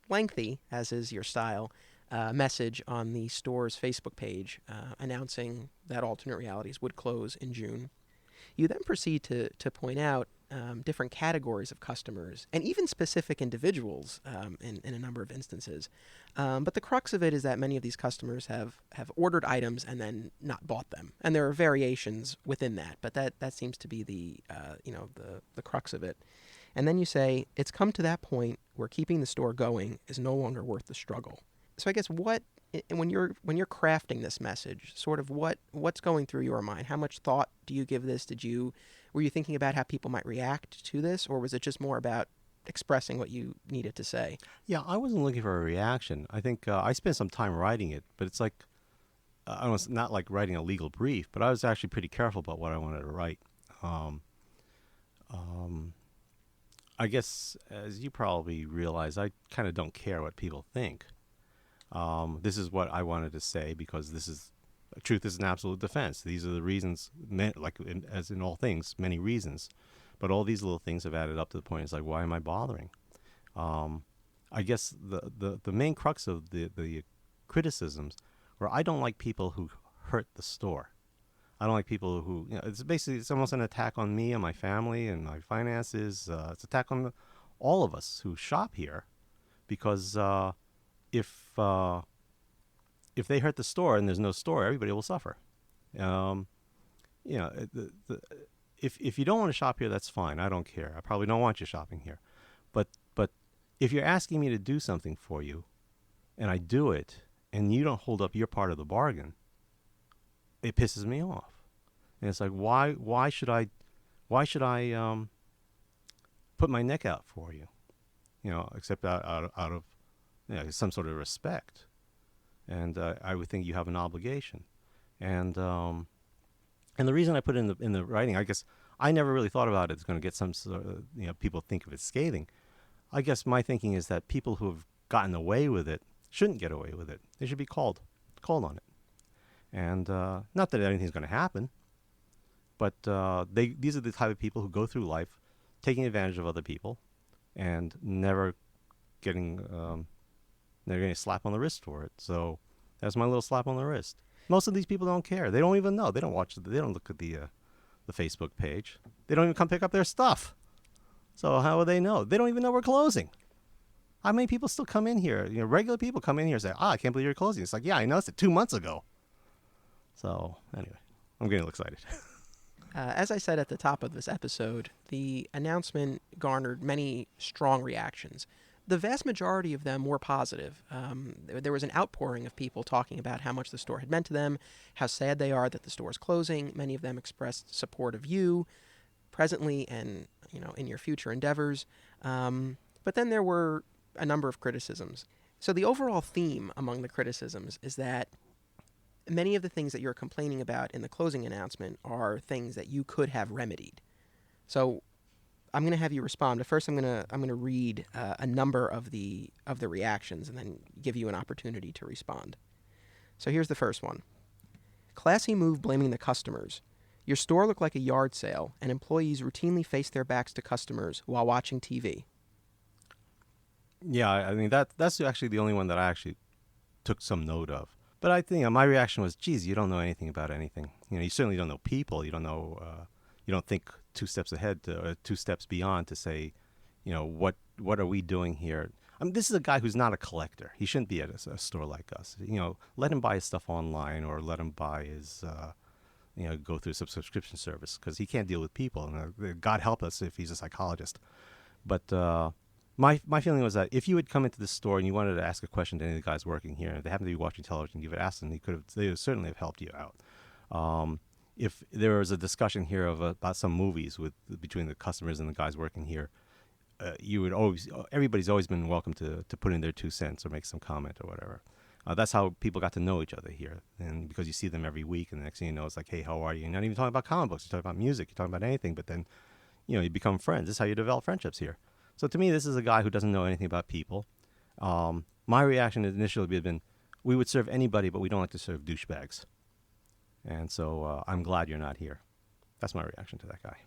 lengthy, as is your style, message on the store's Facebook page announcing that Alternate Realities would close in June. You then proceed to point out different categories of customers and even specific individuals in a number of instances. But the crux of it is that many of these customers have ordered items and then not bought them. And there are variations within that, but that seems to be the crux of it. And then you say, it's come to that point where keeping the store going is no longer worth the struggle. So I guess when you're crafting this message, sort of what's going through your mind? How much thought do you give this? Were you thinking about how people might react to this, or was it just more about expressing what you needed to say? Yeah, I wasn't looking for a reaction. I think I spent some time writing it, but it's like, it's not like writing a legal brief, but I was actually pretty careful about what I wanted to write. I guess, as you probably realize, I kind of don't care what people think. This is what I wanted to say because truth is an absolute defense. These are the reasons, as in all things, many reasons. But all these little things have added up to the point, it's like, why am I bothering? I guess the main crux of the criticisms were, I don't like people who hurt the store. I don't like people who, it's almost an attack on me and my family and my finances. It's an attack on all of us who shop here because if they hurt the store and there's no store, everybody will suffer. If you don't want to shop here, that's fine. I don't care. I probably don't want you shopping here. But if you're asking me to do something for you and I do it and you don't hold up your part of the bargain, it pisses me off. And it's like, why should I put my neck out for you? Except out of some sort of respect. And I would think you have an obligation. And the reason I put it in the writing, I guess I never really thought about it as going to get some sort of, people think of it scathing. I guess my thinking is that people who have gotten away with it shouldn't get away with it. They should be called on it. And not that anything's going to happen, but these are the type of people who go through life taking advantage of other people and never getting a slap on the wrist for it. So that's my little slap on the wrist. Most of these people don't care. They don't even know. They don't watch. They don't look at the Facebook page. They don't even come pick up their stuff. So how would they know? They don't even know we're closing. How many people still come in here? Regular people come in here and say, I can't believe you're closing. It's like, yeah, I noticed it 2 months ago. So anyway, I'm getting excited. As I said at the top of this episode, the announcement garnered many strong reactions. The vast majority of them were positive. There was an outpouring of people talking about how much the store had meant to them, how sad they are that the store is closing. Many of them expressed support of you presently and in your future endeavors. But then there were a number of criticisms. So the overall theme among the criticisms is that many of the things that you're complaining about in the closing announcement are things that you could have remedied. So I'm going to have you respond, but first I'm going to read a number of the reactions and then give you an opportunity to respond. So here's the first one. Classy move blaming the customers. Your store looked like a yard sale, and employees routinely face their backs to customers while watching TV. Yeah, I mean that's actually the only one that I actually took some note of. But I think my reaction was, geez, you don't know anything about anything. You certainly don't know people. You don't know. You don't think 2 steps ahead, or 2 steps beyond to say, what are we doing here? I mean, this is a guy who's not a collector. He shouldn't be at a store like us. Let him buy his stuff online, or let him buy his, go through some subscription service, because he can't deal with people. And God help us if he's a psychologist. But my feeling was that if you had come into the store and you wanted to ask a question to any of the guys working here, and if they happened to be watching television, you would ask them. They would certainly have helped you out. If there was a discussion here about some movies between the customers and the guys working here, everybody's always been welcome to put in their 2 cents or make some comment or whatever. That's how people got to know each other here, and because you see them every week, and the next thing you know, it's like, hey, how are you? You're not even talking about comic books. You're talking about music. You're talking about anything, but then, you become friends. This is how you develop friendships here. So to me, this is a guy who doesn't know anything about people. My reaction initially would have been, we would serve anybody, but we don't like to serve douchebags. And so I'm glad you're not here. That's my reaction to that guy.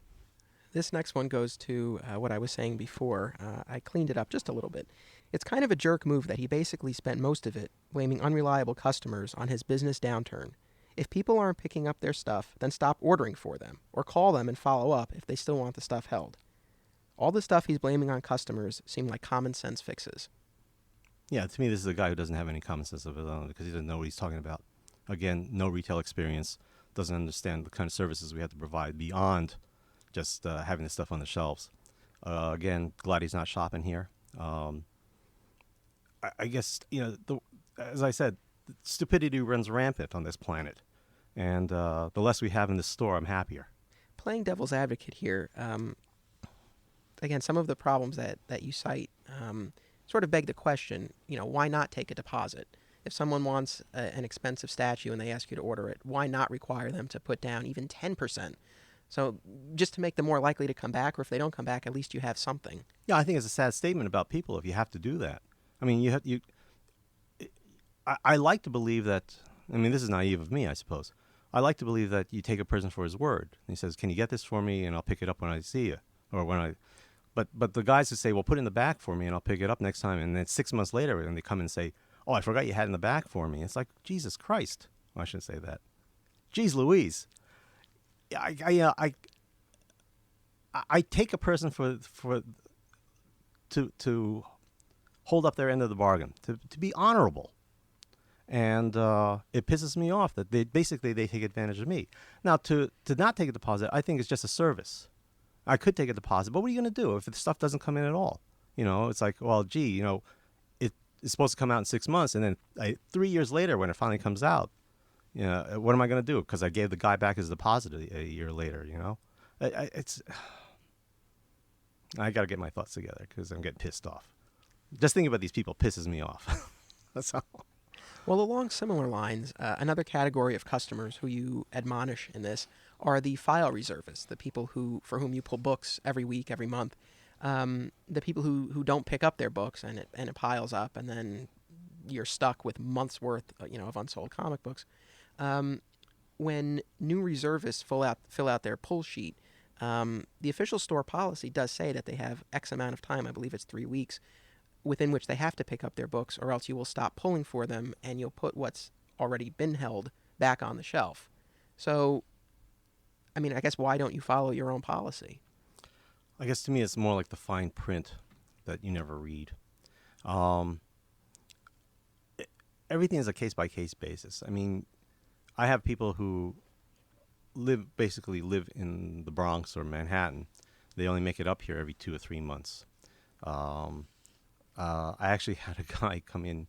This next one goes to what I was saying before. I cleaned it up just a little bit. It's kind of a jerk move that he basically spent most of it blaming unreliable customers on his business downturn. If people aren't picking up their stuff, then stop ordering for them, or call them and follow up if they still want the stuff held. All the stuff he's blaming on customers seem like common sense fixes. Yeah, to me, this is a guy who doesn't have any common sense of his own, because he doesn't know what he's talking about. Again, no retail experience, doesn't understand the kind of services we have to provide beyond just having the stuff on the shelves. Again, glad he's not shopping here. I guess, as I said, stupidity runs rampant on this planet. And the less we have in the store, I'm happier. Playing devil's advocate here, again, some of the problems that you cite sort of beg the question, why not take a deposit? If someone wants an expensive statue and they ask you to order it, why not require them to put down even 10%? So just to make them more likely to come back, or if they don't come back, at least you have something. Yeah, I think it's a sad statement about people if you have to do that. I mean, I like to believe that, this is naive of me, I suppose. I like to believe that you take a person for his word. And he says, can you get this for me, and I'll pick it up when I see you, or when I... But the guys who say, well, put it in the back for me and I'll pick it up next time, and then 6 months later, and they come and say, oh, I forgot you had it in the back for me. It's like, Jesus Christ. Well, I shouldn't say that. Jeez Louise. I take a person to hold up their end of the bargain, to be honorable. And it pisses me off that they take advantage of me. Now, to not take a deposit, I think is just a service. I could take a deposit, but what are you going to do if the stuff doesn't come in at all? It's like, well, gee, it's supposed to come out in 6 months, and then 3 years later, when it finally comes out, what am I going to do? Because I gave the guy back his deposit a year later. I got to get my thoughts together because I'm getting pissed off. Just thinking about these people pisses me off. That's all. Well, along similar lines, another category of customers who you admonish in this are the file reservists, the people for whom you pull books every week, every month, the people who don't pick up their books, and it piles up, and then you're stuck with months worth of unsold comic books. When new reservists fill out their pull sheet, the official store policy does say that they have X amount of time, I believe it's 3 weeks, within which they have to pick up their books, or else you will stop pulling for them and you'll put what's already been held back on the shelf. So, I guess why don't you follow your own policy? I guess to me it's more like the fine print that you never read. Everything is a case-by-case basis. I have people who basically live in the Bronx or Manhattan. They only make it up here every 2 or 3 months. I actually had a guy come in.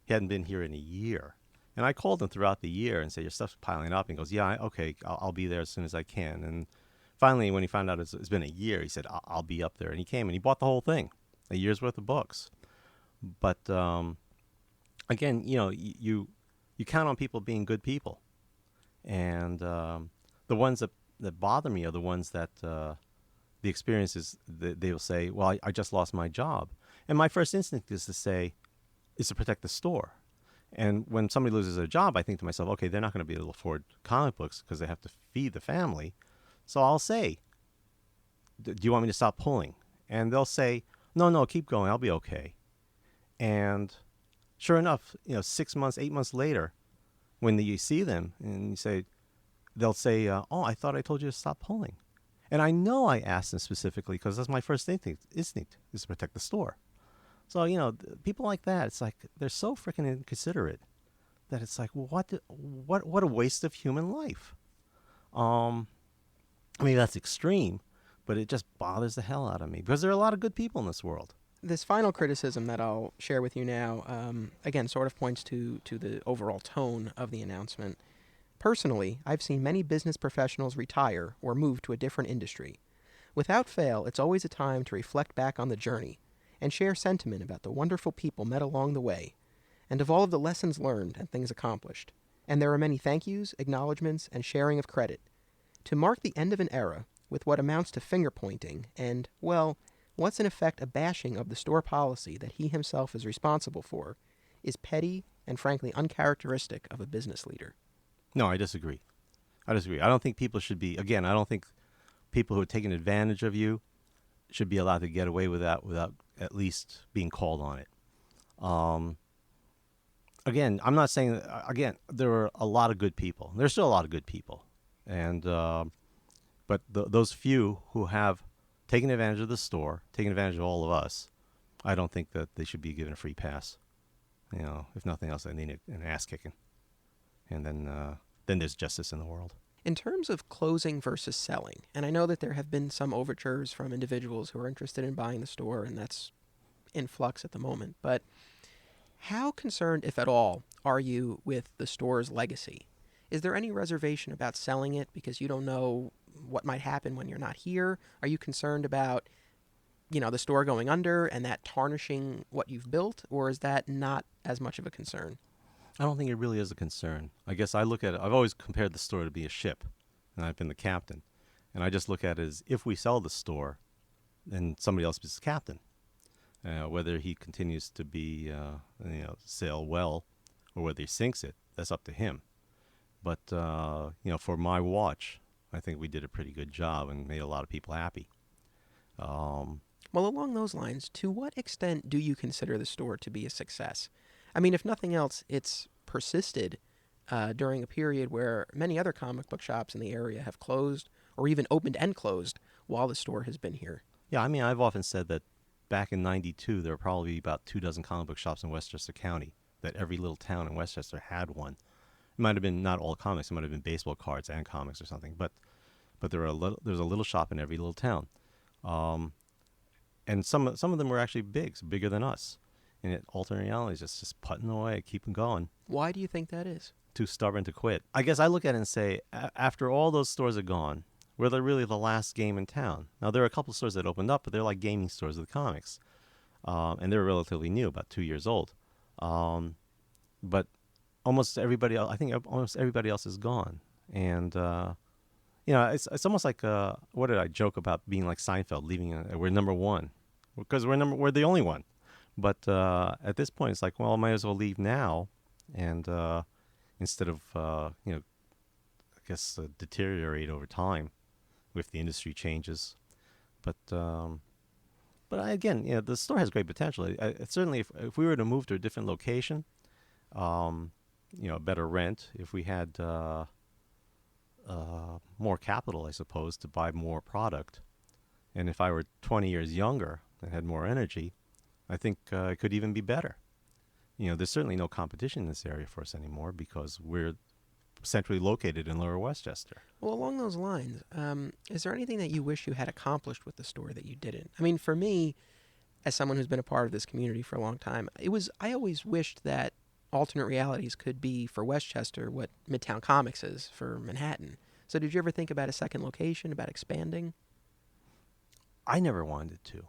He hadn't been here in a year. And I called him throughout the year and said, your stuff's piling up. And he goes, yeah, okay, I'll be there as soon as I can. And finally, when he found out it's been a year, he said, I'll be up there. And he came and he bought the whole thing, a year's worth of books. But again, you count on people being good people. And the ones that bother me are the ones that the experiences, they will say, well, I just lost my job. And my first instinct is to protect the store. And when somebody loses their job, I think to myself, okay, they're not going to be able to afford comic books because they have to feed the family. So I'll say, do you want me to stop pulling? And they'll say, no, keep going. I'll be okay. And sure enough, 6 months, 8 months later, when you see them and they'll say, "Oh, I thought I told you to stop pulling." And I know I asked them specifically because that's my first instinct is to protect the store. So, people like that, it's like they're so freaking inconsiderate that it's like, what a waste of human life. Um, I mean, that's extreme, but it just bothers the hell out of me because there are a lot of good people in this world. This final criticism that I'll share with you now, again, sort of points to the overall tone of the announcement. Personally, I've seen many business professionals retire or move to a different industry. Without fail, it's always a time to reflect back on the journey and share sentiment about the wonderful people met along the way and of all of the lessons learned and things accomplished. And there are many thank yous, acknowledgments, and sharing of credit. To mark the end of an era with what amounts to finger pointing and, well, what's in effect a bashing of the store policy that he himself is responsible for, is petty and frankly uncharacteristic of a business leader. No, I disagree. I don't think people should be, again, I don't think people who are taking advantage of you should be allowed to get away with that without at least being called on it. Again, I'm not saying, again, there are a lot of good people. There's still a lot of good people. And, but those few who have taken advantage of the store, taken advantage of all of us, I don't think that they should be given a free pass. If nothing else, they need an ass kicking. And then there's justice in the world. In terms of closing versus selling, and I know that there have been some overtures from individuals who are interested in buying the store, and that's in flux at the moment, but how concerned, if at all, are you with the store's legacy? Is there any reservation about selling it because you don't know what might happen when you're not here? Are you concerned about, the store going under and that tarnishing what you've built, or is that not as much of a concern? I don't think it really is a concern. I guess I look at it, I've always compared the store to be a ship, and I've been the captain. And I just look at it as if we sell the store, then somebody else is captain. Whether he continues to be, sail well, or whether he sinks it, that's up to him. But, for my watch, I think we did a pretty good job and made a lot of people happy. Well, along those lines, to what extent do you consider the store to be a success? I mean, if nothing else, it's persisted during a period where many other comic book shops in the area have closed or even opened and closed while the store has been here. Yeah, I mean, I've often said that back in '92, there were probably about 24 comic book shops in Westchester County, that every little town in Westchester had one. It might have been not all comics, it might have been baseball cards and comics or something, but there's a little shop in every little town. And some of them were actually bigger than us. And yet, alternate reality is just putting away, keeping going. Why do you think that is? Too stubborn to quit. I guess I look at it and say, after all those stores are gone, we're really the last game in town. Now, there are a couple of stores that opened up, but they're like gaming stores with comics. And they're relatively new, about 2 years old. But almost everybody else, I think almost everybody else is gone. And, it's almost like, what did I joke about being like Seinfeld, we're number one. Because we're the only one. But at this point, it's like, well, I might as well leave now, and instead of deteriorate over time with the industry changes. But again, the store has great potential. Certainly, if we were to move to a different location, better rent, if we had more capital, I suppose, to buy more product, and if I were 20 years younger and had more energy, I think it could even be better. There's certainly no competition in this area for us anymore because we're centrally located in Lower Westchester. Well, along those lines, is there anything that you wish you had accomplished with the store that you didn't? I mean, for me, as someone who's been a part of this community for a long time, I always wished that alternate realities could be for Westchester what Midtown Comics is for Manhattan. So did you ever think about a second location, about expanding? I never wanted to.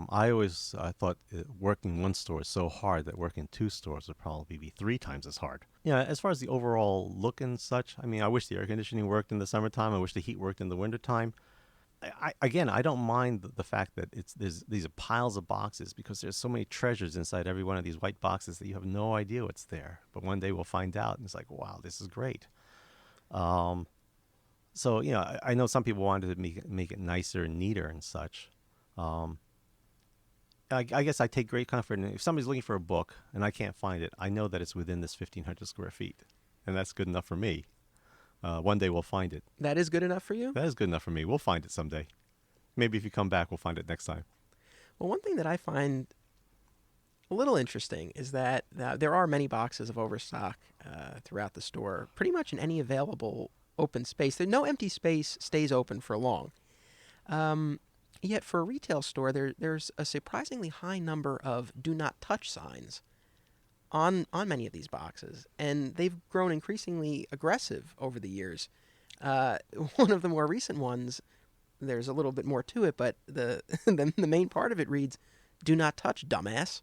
I always thought working one store is so hard that working two stores would probably be 3 times as hard. As far as the overall look and such, I mean, I wish the air conditioning worked in the summertime. I wish the heat worked in the wintertime. I don't mind the fact that these are piles of boxes because there's so many treasures inside every one of these white boxes that you have no idea what's there. But one day we'll find out, and it's like, wow, this is great. So, I know some people wanted to make it nicer and neater and such. I guess I take great comfort in if somebody's looking for a book and I can't find it, I know that it's within this 1,500 square feet, and that's good enough for me. One day we'll find it. That is good enough for you? That is good enough for me. We'll find it someday. Maybe if you come back, we'll find it next time. Well, one thing that I find a little interesting is that there are many boxes of overstock throughout the store, pretty much in any available open space. No empty space stays open for long. Yet for a retail store, there's a surprisingly high number of do not touch signs on many of these boxes, and they've grown increasingly aggressive over the years. One of the more recent ones, there's a little bit more to it, but the the main part of it reads, "Do not touch, dumbass."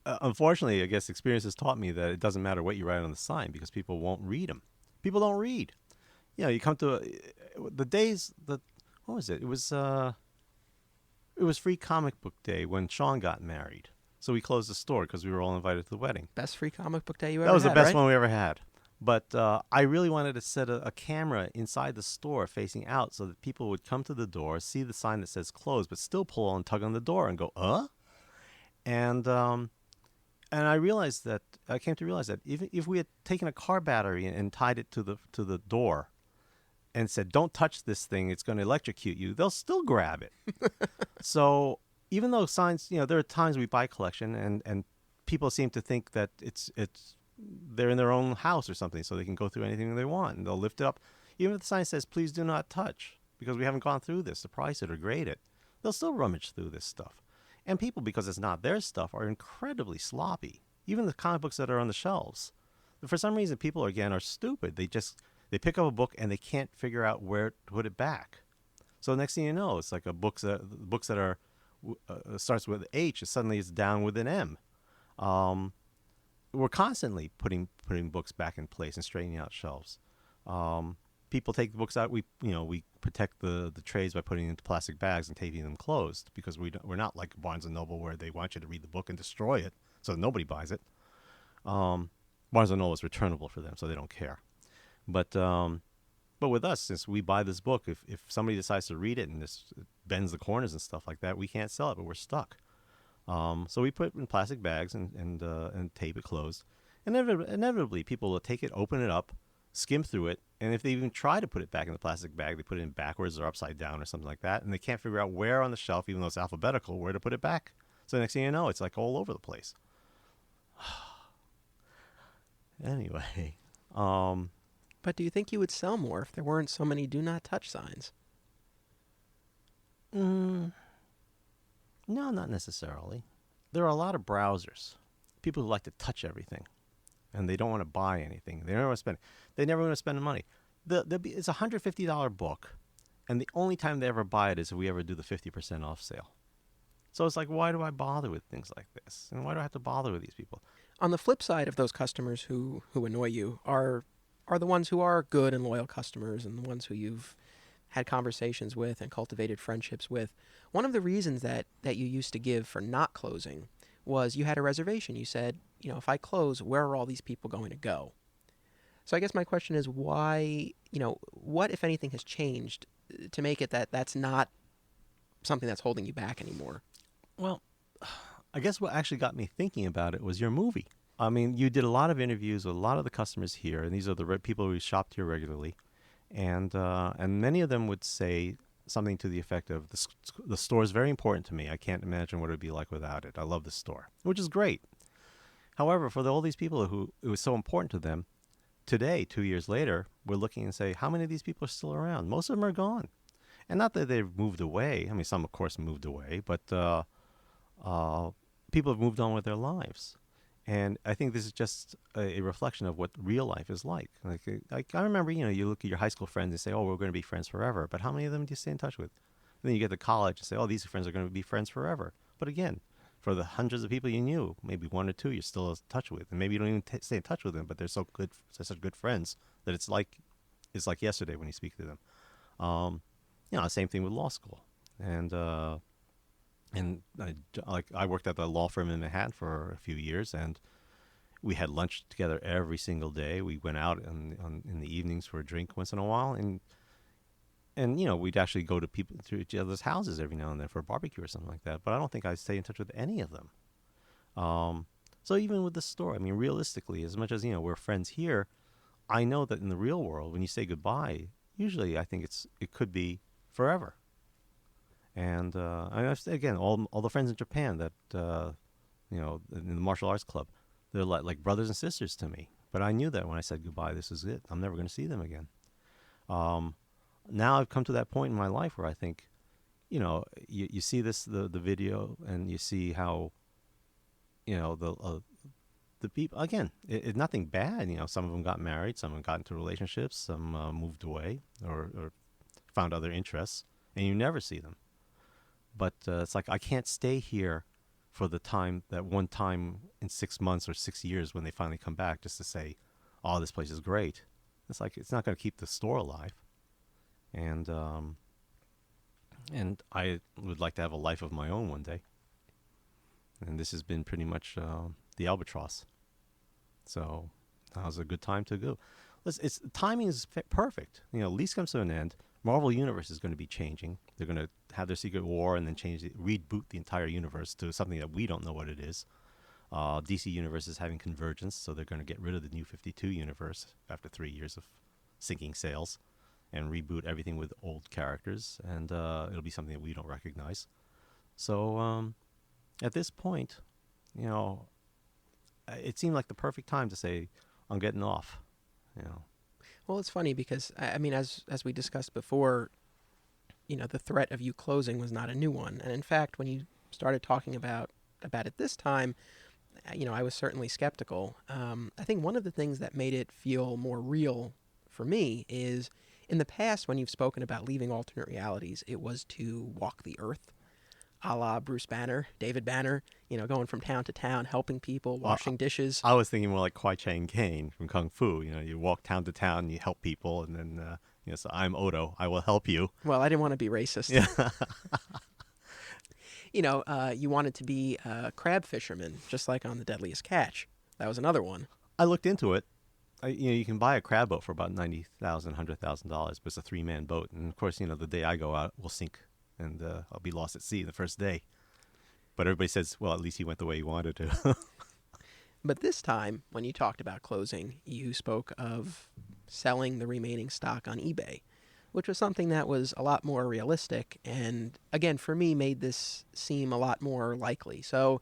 Unfortunately, I guess experience has taught me that it doesn't matter what you write on the sign because people won't read them. People don't read. You know, you come to the days that what was it? It was Free Comic Book Day when Sean got married. So we closed the store because we were all invited to the wedding. Best free comic book day you ever had, That was the best right? one we ever had. But I really wanted to set a camera inside the store facing out so that people would come to the door, see the sign that says closed, but still pull on and tug on the door and go, And I realized that I came to realize that even if we had taken a car battery and tied it to the door and said, "Don't touch this thing; it's going to electrocute you," they'll still grab it. So even though signs, there are times we buy collection and people seem to think that it's they're in their own house or something, so they can go through anything they want and they'll lift it up. Even if the sign says, "Please do not touch," because we haven't gone through this to price it or grade it, they'll still rummage through this stuff. And people, because it's not their stuff, are incredibly sloppy. Even the comic books that are on the shelves. For some reason, people, again, are stupid. They pick up a book and they can't figure out where to put it back. So next thing you know, it's like books that are starts with H, suddenly it's down with an M. We're constantly putting books back in place and straightening out shelves. People take the books out. We protect the trades by putting it into plastic bags and taping them closed because we're not like Barnes and Noble where they want you to read the book and destroy it so nobody buys it. Barnes and Noble is returnable for them, so they don't care. But with us, since we buy this book, if somebody decides to read it and it bends the corners and stuff like that, we can't sell it, but we're stuck. So we put it in plastic bags and tape it closed. And inevitably, people will take it, open it up, skim through it, and if they even try to put it back in the plastic bag, they put it in backwards or upside down or something like that, and they can't figure out where on the shelf, even though it's alphabetical, where to put it back. So next thing you know, it's like all over the place. Anyway, But do you think you would sell more if there weren't so many do not touch signs? no, not necessarily. There are a lot of browsers, people who like to touch everything, and they don't want to buy anything. They never want to spend. They never want to spend the money. It's a $150 book, and the only time they ever buy it is if we ever do the 50% off sale. So it's like, why do I bother with things like this? And why do I have to bother with these people? On the flip side of those customers who annoy you are the ones who are good and loyal customers and the ones who you've had conversations with and cultivated friendships with. One of the reasons that you used to give for not closing was you had a reservation. You said, if I close, where are all these people going to go? So I guess my question is why, what, if anything, has changed to make it that that's not something that's holding you back anymore? Well, I guess what actually got me thinking about it was your movie. I mean, you did a lot of interviews with a lot of the customers here, and these are the people who shopped here regularly. And many of them would say something to the effect of, the store is very important to me. I can't imagine what it would be like without it. I love the store, which is great. However, for all these people who it was so important to them, today, 2 years later, we're looking and say, how many of these people are still around? Most of them are gone. And not that they've moved away. I mean, some, of course, moved away, but people have moved on with their lives. And I think this is just a reflection of what real life is like. Like I remember, you look at your high school friends and say, oh, we're going to be friends forever. But how many of them do you stay in touch with? And then you get to college and say, oh, these friends are going to be friends forever. But again, for the hundreds of people you knew, maybe one or two you're still in touch with. And maybe you don't even stay in touch with them, but they're such good friends that it's like yesterday when you speak to them. Same thing with law school. And I worked at the law firm in Manhattan for a few years, and we had lunch together every single day. We went out in the evenings for a drink once in a while, and And we'd actually go to each other's houses every now and then for a barbecue or something like that. But I don't think I stay in touch with any of them. So even with the store, I mean, realistically, as much as we're friends here, I know that in the real world, when you say goodbye, usually I think it could be forever. And again, all the friends in Japan that in the martial arts club, they're like brothers and sisters to me. But I knew that when I said goodbye, this is it. I'm never going to see them again. Now I've come to that point in my life where I think, you see the video and you see how, the people, again, it's nothing bad. Some of them got married, some of them got into relationships, some moved away or found other interests, and you never see them. But it's like I can't stay here for that one time in 6 months or 6 years when they finally come back just to say, oh, this place is great. It's like it's not going to keep the store alive. And I would like to have a life of my own one day. And this has been pretty much the albatross. So now's a good time to go. Timing is perfect. Lease comes to an end. Marvel Universe is going to be changing. They're going to have their Secret War and then reboot the entire universe to something that we don't know what it is. DC Universe is having convergence, so they're going to get rid of the New 52 universe after 3 years of sinking sales and reboot everything with old characters, and it'll be something that we don't recognize. So at this point, it seemed like the perfect time to say, I'm getting off. Well, it's funny because, I mean, as we discussed before, the threat of you closing was not a new one. And in fact, when you started talking about it this time, I was certainly skeptical. I think one of the things that made it feel more real for me is in the past when you've spoken about leaving alternate realities, it was to walk the earth, a la Bruce Banner, David Banner, going from town to town, helping people, washing dishes. I was thinking more like Kwai Chang Caine from Kung Fu. You walk town to town, you help people, and then, so I'm Oto, I will help you. Well, I didn't want to be racist. Yeah. You wanted to be a crab fisherman, just like on The Deadliest Catch. That was another one. I looked into it. You can buy a crab boat for about $90,000, $100,000, but it's a 3-man boat. And of course, the day I go out, we'll sink, and I'll be lost at sea the first day. But everybody says, well, at least he went the way he wanted to. But this time, when you talked about closing, you spoke of selling the remaining stock on eBay, which was something that was a lot more realistic and, again, for me, made this seem a lot more likely. So,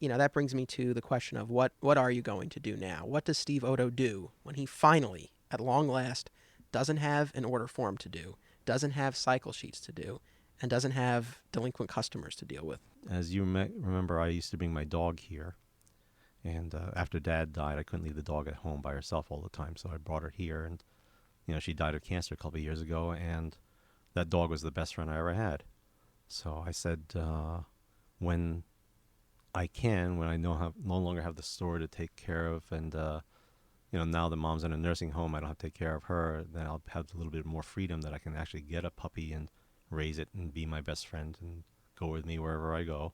that brings me to the question of what are you going to do now? What does Steve Oto do when he finally, at long last, doesn't have an order form to do, doesn't have cycle sheets to do, and doesn't have delinquent customers to deal with? As you remember, I used to bring my dog here. And after Dad died, I couldn't leave the dog at home by herself all the time. So I brought her here. And, she died of cancer a couple of years ago. And that dog was the best friend I ever had. So I said, when I no longer have the store to take care of, and, now that Mom's in a nursing home, I don't have to take care of her, then I'll have a little bit more freedom that I can actually get a puppy and raise it and be my best friend and go with me wherever I go.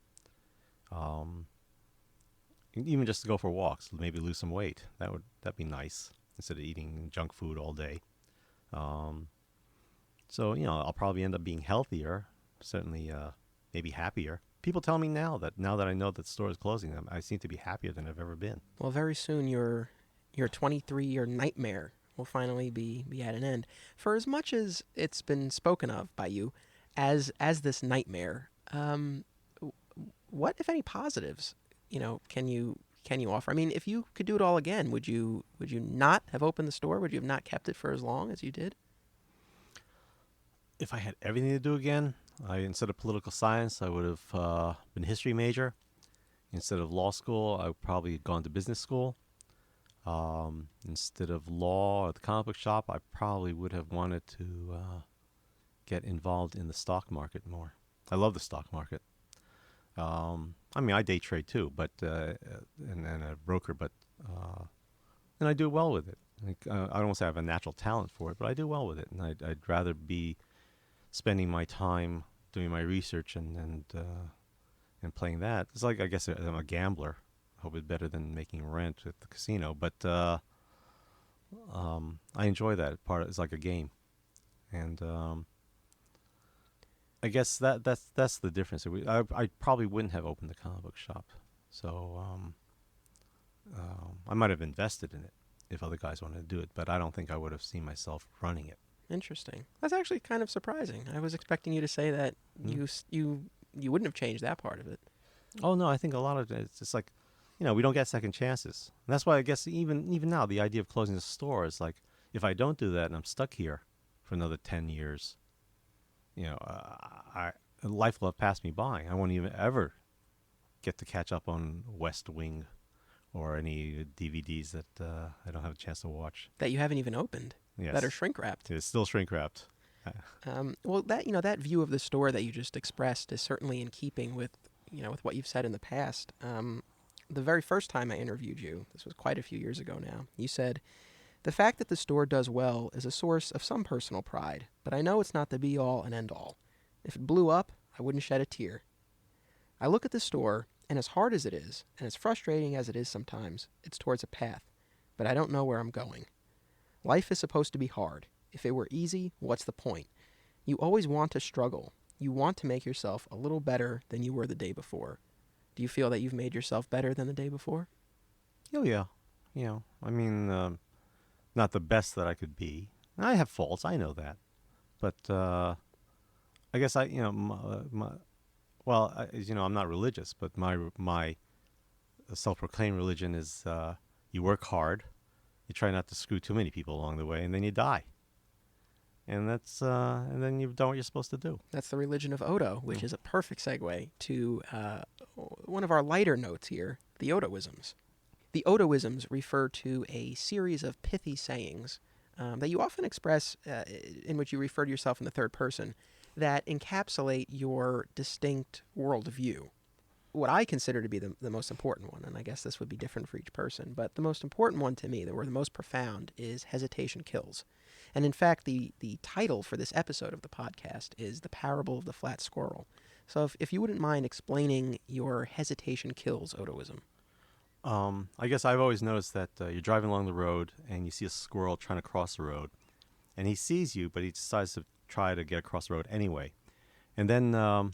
Even just to go for walks, maybe lose some weight. That'd be nice instead of eating junk food all day. So I'll probably end up being healthier, certainly maybe happier. People tell me now that I know that the store is closing, I seem to be happier than I've ever been. Well, very soon your 23-year nightmare will finally be at an end. For as much as it's been spoken of by you as this nightmare, what, if any, positives can you offer? I mean, if you could do it all again, would you not have opened the store? Would you have not kept it for as long as you did? If I had everything to do again, instead of political science, I would have been a history major. Instead of law school, I would probably have gone to business school. Instead of law or the comic book shop, I probably would have wanted to get involved in the stock market more. I love the stock market. I mean, I day trade too, but and a broker, but and I do well with it. I don't want to say I have a natural talent for it, but I do well with it, and I'd rather be spending my time doing my research and playing that. It's like, I guess I'm a gambler. I hope it's better than making rent at the casino, but I enjoy that part. It's like a game, and I guess that's the difference. I probably wouldn't have opened the comic book shop, so I might have invested in it if other guys wanted to do it, but I don't think I would have seen myself running it. Interesting. That's actually kind of surprising. I was expecting you to say that Hmm? you wouldn't have changed that part of it. Oh no, I think a lot of it's just like, we don't get second chances. And that's why I guess even now the idea of closing the store is like, if I don't do that and I'm stuck here for another 10 years, I life will have passed me by. I won't even ever get to catch up on West Wing or any DVDs that I don't have a chance to watch. That you haven't even opened. Yes, That are shrink wrapped. it's still shrink wrapped. Well, that view of the store that you just expressed is certainly in keeping with with what you've said in the past. The very first time I interviewed you, this was quite a few years ago now, you said, "The fact that the store does well is a source of some personal pride, but I know it's not the be-all and end-all. If it blew up, I wouldn't shed a tear. I look at the store, and as hard as it is, and as frustrating as it is sometimes, it's towards a path, but I don't know where I'm going. Life is supposed to be hard. If it were easy, what's the point? You always want to struggle. You want to make yourself a little better than you were the day before. Do you feel that you've made yourself better than the day before?" Oh yeah, I mean, not the best that I could be. I have faults, I know that, but I guess as you know, I'm not religious, but my self-proclaimed religion is you work hard, you try not to screw too many people along the way, and then you die. And and then you've done what you're supposed to do. That's the religion of Oto, which Mm. is a perfect segue to one of our lighter notes here, the Otoisms. The Otoisms refer to a series of pithy sayings that you often express, in which you refer to yourself in the third person, that encapsulate your distinct worldview. What I consider to be the most important one, and I guess this would be different for each person, but the most important one to me, the most profound, is hesitation kills. And in fact, the title for this episode of the podcast is The Parable of the Flat Squirrel. So if you wouldn't mind explaining your hesitation kills Otoism. I guess I've always noticed that you're driving along the road and you see a squirrel trying to cross the road, and he sees you, but he decides to try to get across the road anyway. And then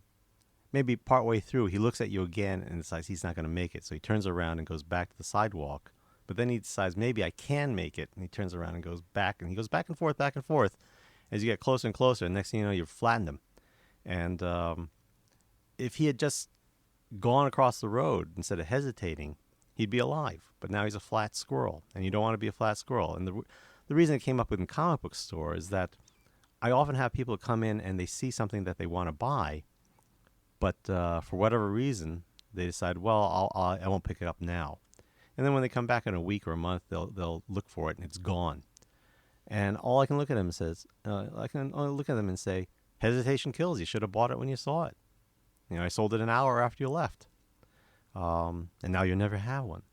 maybe partway through, he looks at you again and decides he's not going to make it, so he turns around and goes back to the sidewalk. But then he decides maybe I can make it, and he turns around and goes back, and he goes back and forth as you get closer and closer. And next thing you know, you've flattened him. And if he had just gone across the road instead of hesitating, he'd be alive. But now he's a flat squirrel, and you don't want to be a flat squirrel. And the reason it came up in comic book store is that I often have people come in and they see something that they want to buy, but for whatever reason, they decide, well, I won't pick it up now. And then when they come back in a week or a month, they'll look for it and it's gone. And all I can look at them and say, hesitation kills. You should have bought it when you saw it. I sold it an hour after you left, and now you never have one.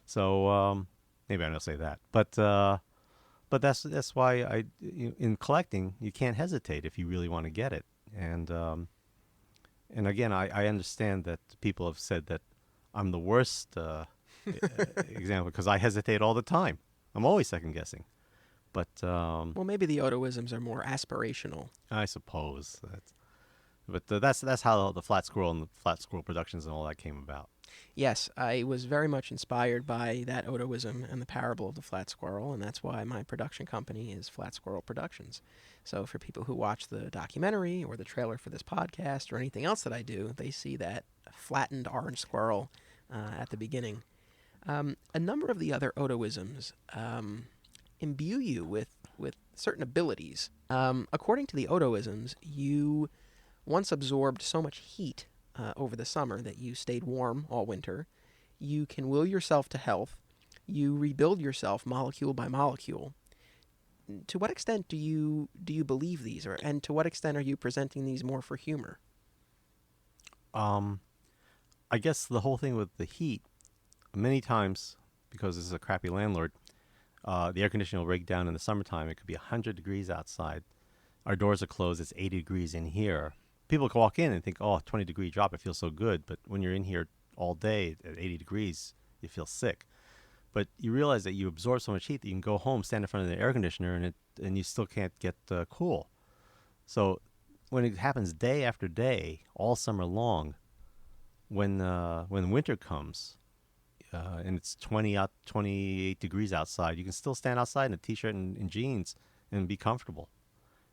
So maybe I don't say that, but that's why in collecting you can't hesitate if you really want to get it. And again, I understand that people have said that I'm the worst example because I hesitate all the time. I'm always second guessing. But Well, maybe the Otoisms are more aspirational. I suppose that's how the Flat Squirrel and the Flat Squirrel Productions and all that came about. Yes, I was very much inspired by that Otoism and the parable of the flat squirrel, and that's why my production company is Flat Squirrel Productions. So for people who watch the documentary or the trailer for this podcast or anything else that I do, they see that flattened orange squirrel at the beginning. A number of the other Otoisms imbue you with certain abilities. According to the Otoisms, you once absorbed so much heat over the summer that you stayed warm all winter. You can will yourself to health. You rebuild yourself molecule by molecule. To what extent do you believe these, and to what extent are you presenting these more for humor? I guess the whole thing with the heat, many times, because this is a crappy landlord, the air conditioner will break down in the summertime. It could be 100 degrees outside. Our doors are closed. It's 80 degrees in here. People can walk in and think, oh, 20-degree drop, it feels so good. But when you're in here all day at 80 degrees, you feel sick. But you realize that you absorb so much heat that you can go home, stand in front of the air conditioner, and you still can't get cool. So when it happens day after day, all summer long, when winter comes, and it's 28 degrees outside, you can still stand outside in a t-shirt and jeans and be comfortable.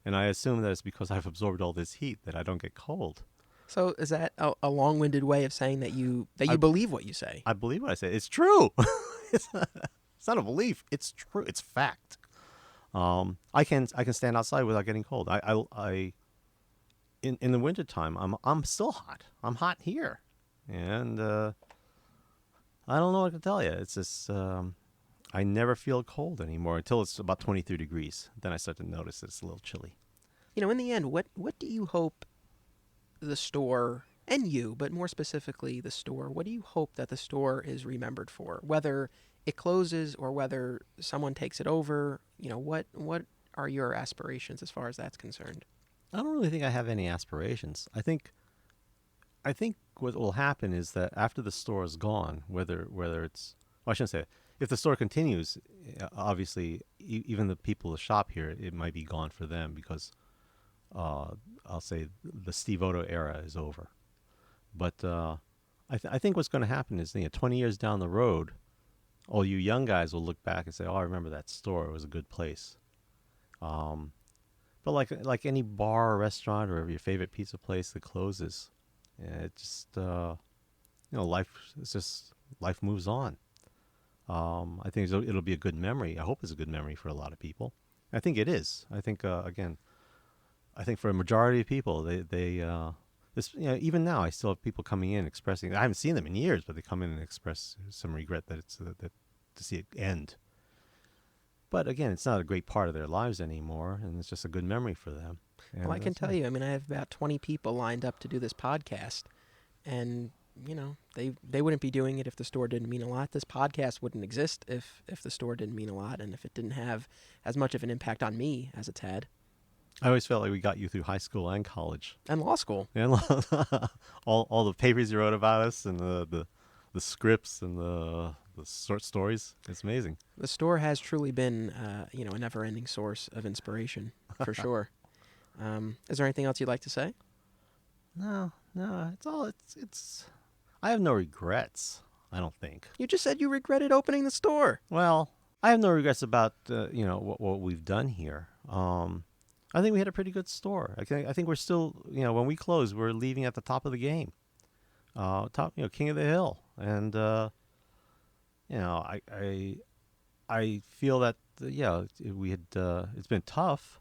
And I assume that it's because I've absorbed all this heat that I don't get cold. So is that a long-winded way of saying that you believe what you say? I believe what I say. It's true. it's not a belief. It's true. It's fact. I can stand outside without getting cold. I in the wintertime, I'm still hot. I'm hot here, and I don't know what to tell you. It's just I never feel cold anymore until it's about 23 degrees. Then I start to notice it's a little chilly. In the end, what do you hope the store, and you, but more specifically the store, what do you hope that the store is remembered for? Whether it closes or whether someone takes it over, what are your aspirations as far as that's concerned? I don't really think I have any aspirations. I think what will happen is that after the store is gone, whether it's, well, I shouldn't say it. If the store continues, obviously, even the people who shop here, it might be gone for them because I'll say the Steve Oto era is over. But I think what's going to happen is 20 years down the road, all you young guys will look back and say, "Oh, I remember that store. It was a good place." But like any bar or restaurant or your favorite pizza place that closes, it just life moves on. I think it'll be a good memory. I hope it's a good memory for a lot of people. I think it is. I think I think for a majority of people, they even now I still have people coming in expressing. I haven't seen them in years, but they come in and express some regret that it's that to see it end. But again, it's not a great part of their lives anymore, and it's just a good memory for them. And Well, I can tell you, I have about 20 people lined up to do this podcast, and they wouldn't be doing it if the store didn't mean a lot. This podcast wouldn't exist if the store didn't mean a lot, and if it didn't have as much of an impact on me as it's had. I always felt like we got you through high school and college. And law school. And all the papers you wrote about us and the scripts and the short stories. It's amazing. The store has truly been, a never-ending source of inspiration, for sure. Is there anything else you'd like to say? No. It's. I have no regrets. I don't think. You just said you regretted opening the store. Well, I have no regrets about what we've done here. I think we had a pretty good store. I think we're still, when we close, we're leaving at the top of the game, king of the hill, and I feel that we had it's been tough,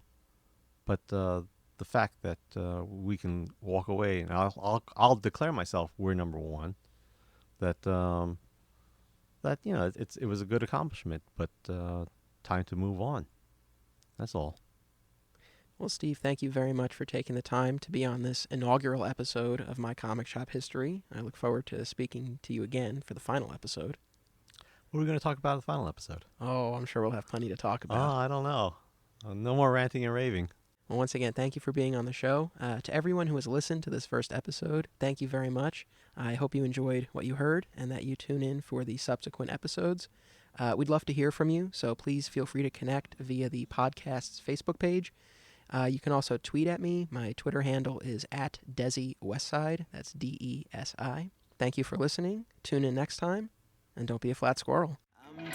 but the fact that we can walk away and I'll declare myself we're number one, that it was a good accomplishment, but time to move on. That's all. Well, Steve, thank you very much for taking the time to be on this inaugural episode of My Comic Shop History. I look forward to speaking to you again for the final episode. What are we going to talk about in the final episode? Oh, I'm sure we'll have plenty to talk about. Oh, I don't know. No more ranting and raving. Well, once again, thank you for being on the show. To everyone who has listened to this first episode, thank you very much. I hope you enjoyed what you heard and that you tune in for the subsequent episodes. We'd love to hear from you, so please feel free to connect via the podcast's Facebook page. You can also tweet at me. My Twitter handle is @DesiWestside. That's DESI. Thank you for listening. Tune in next time, and don't be a flat squirrel. I'm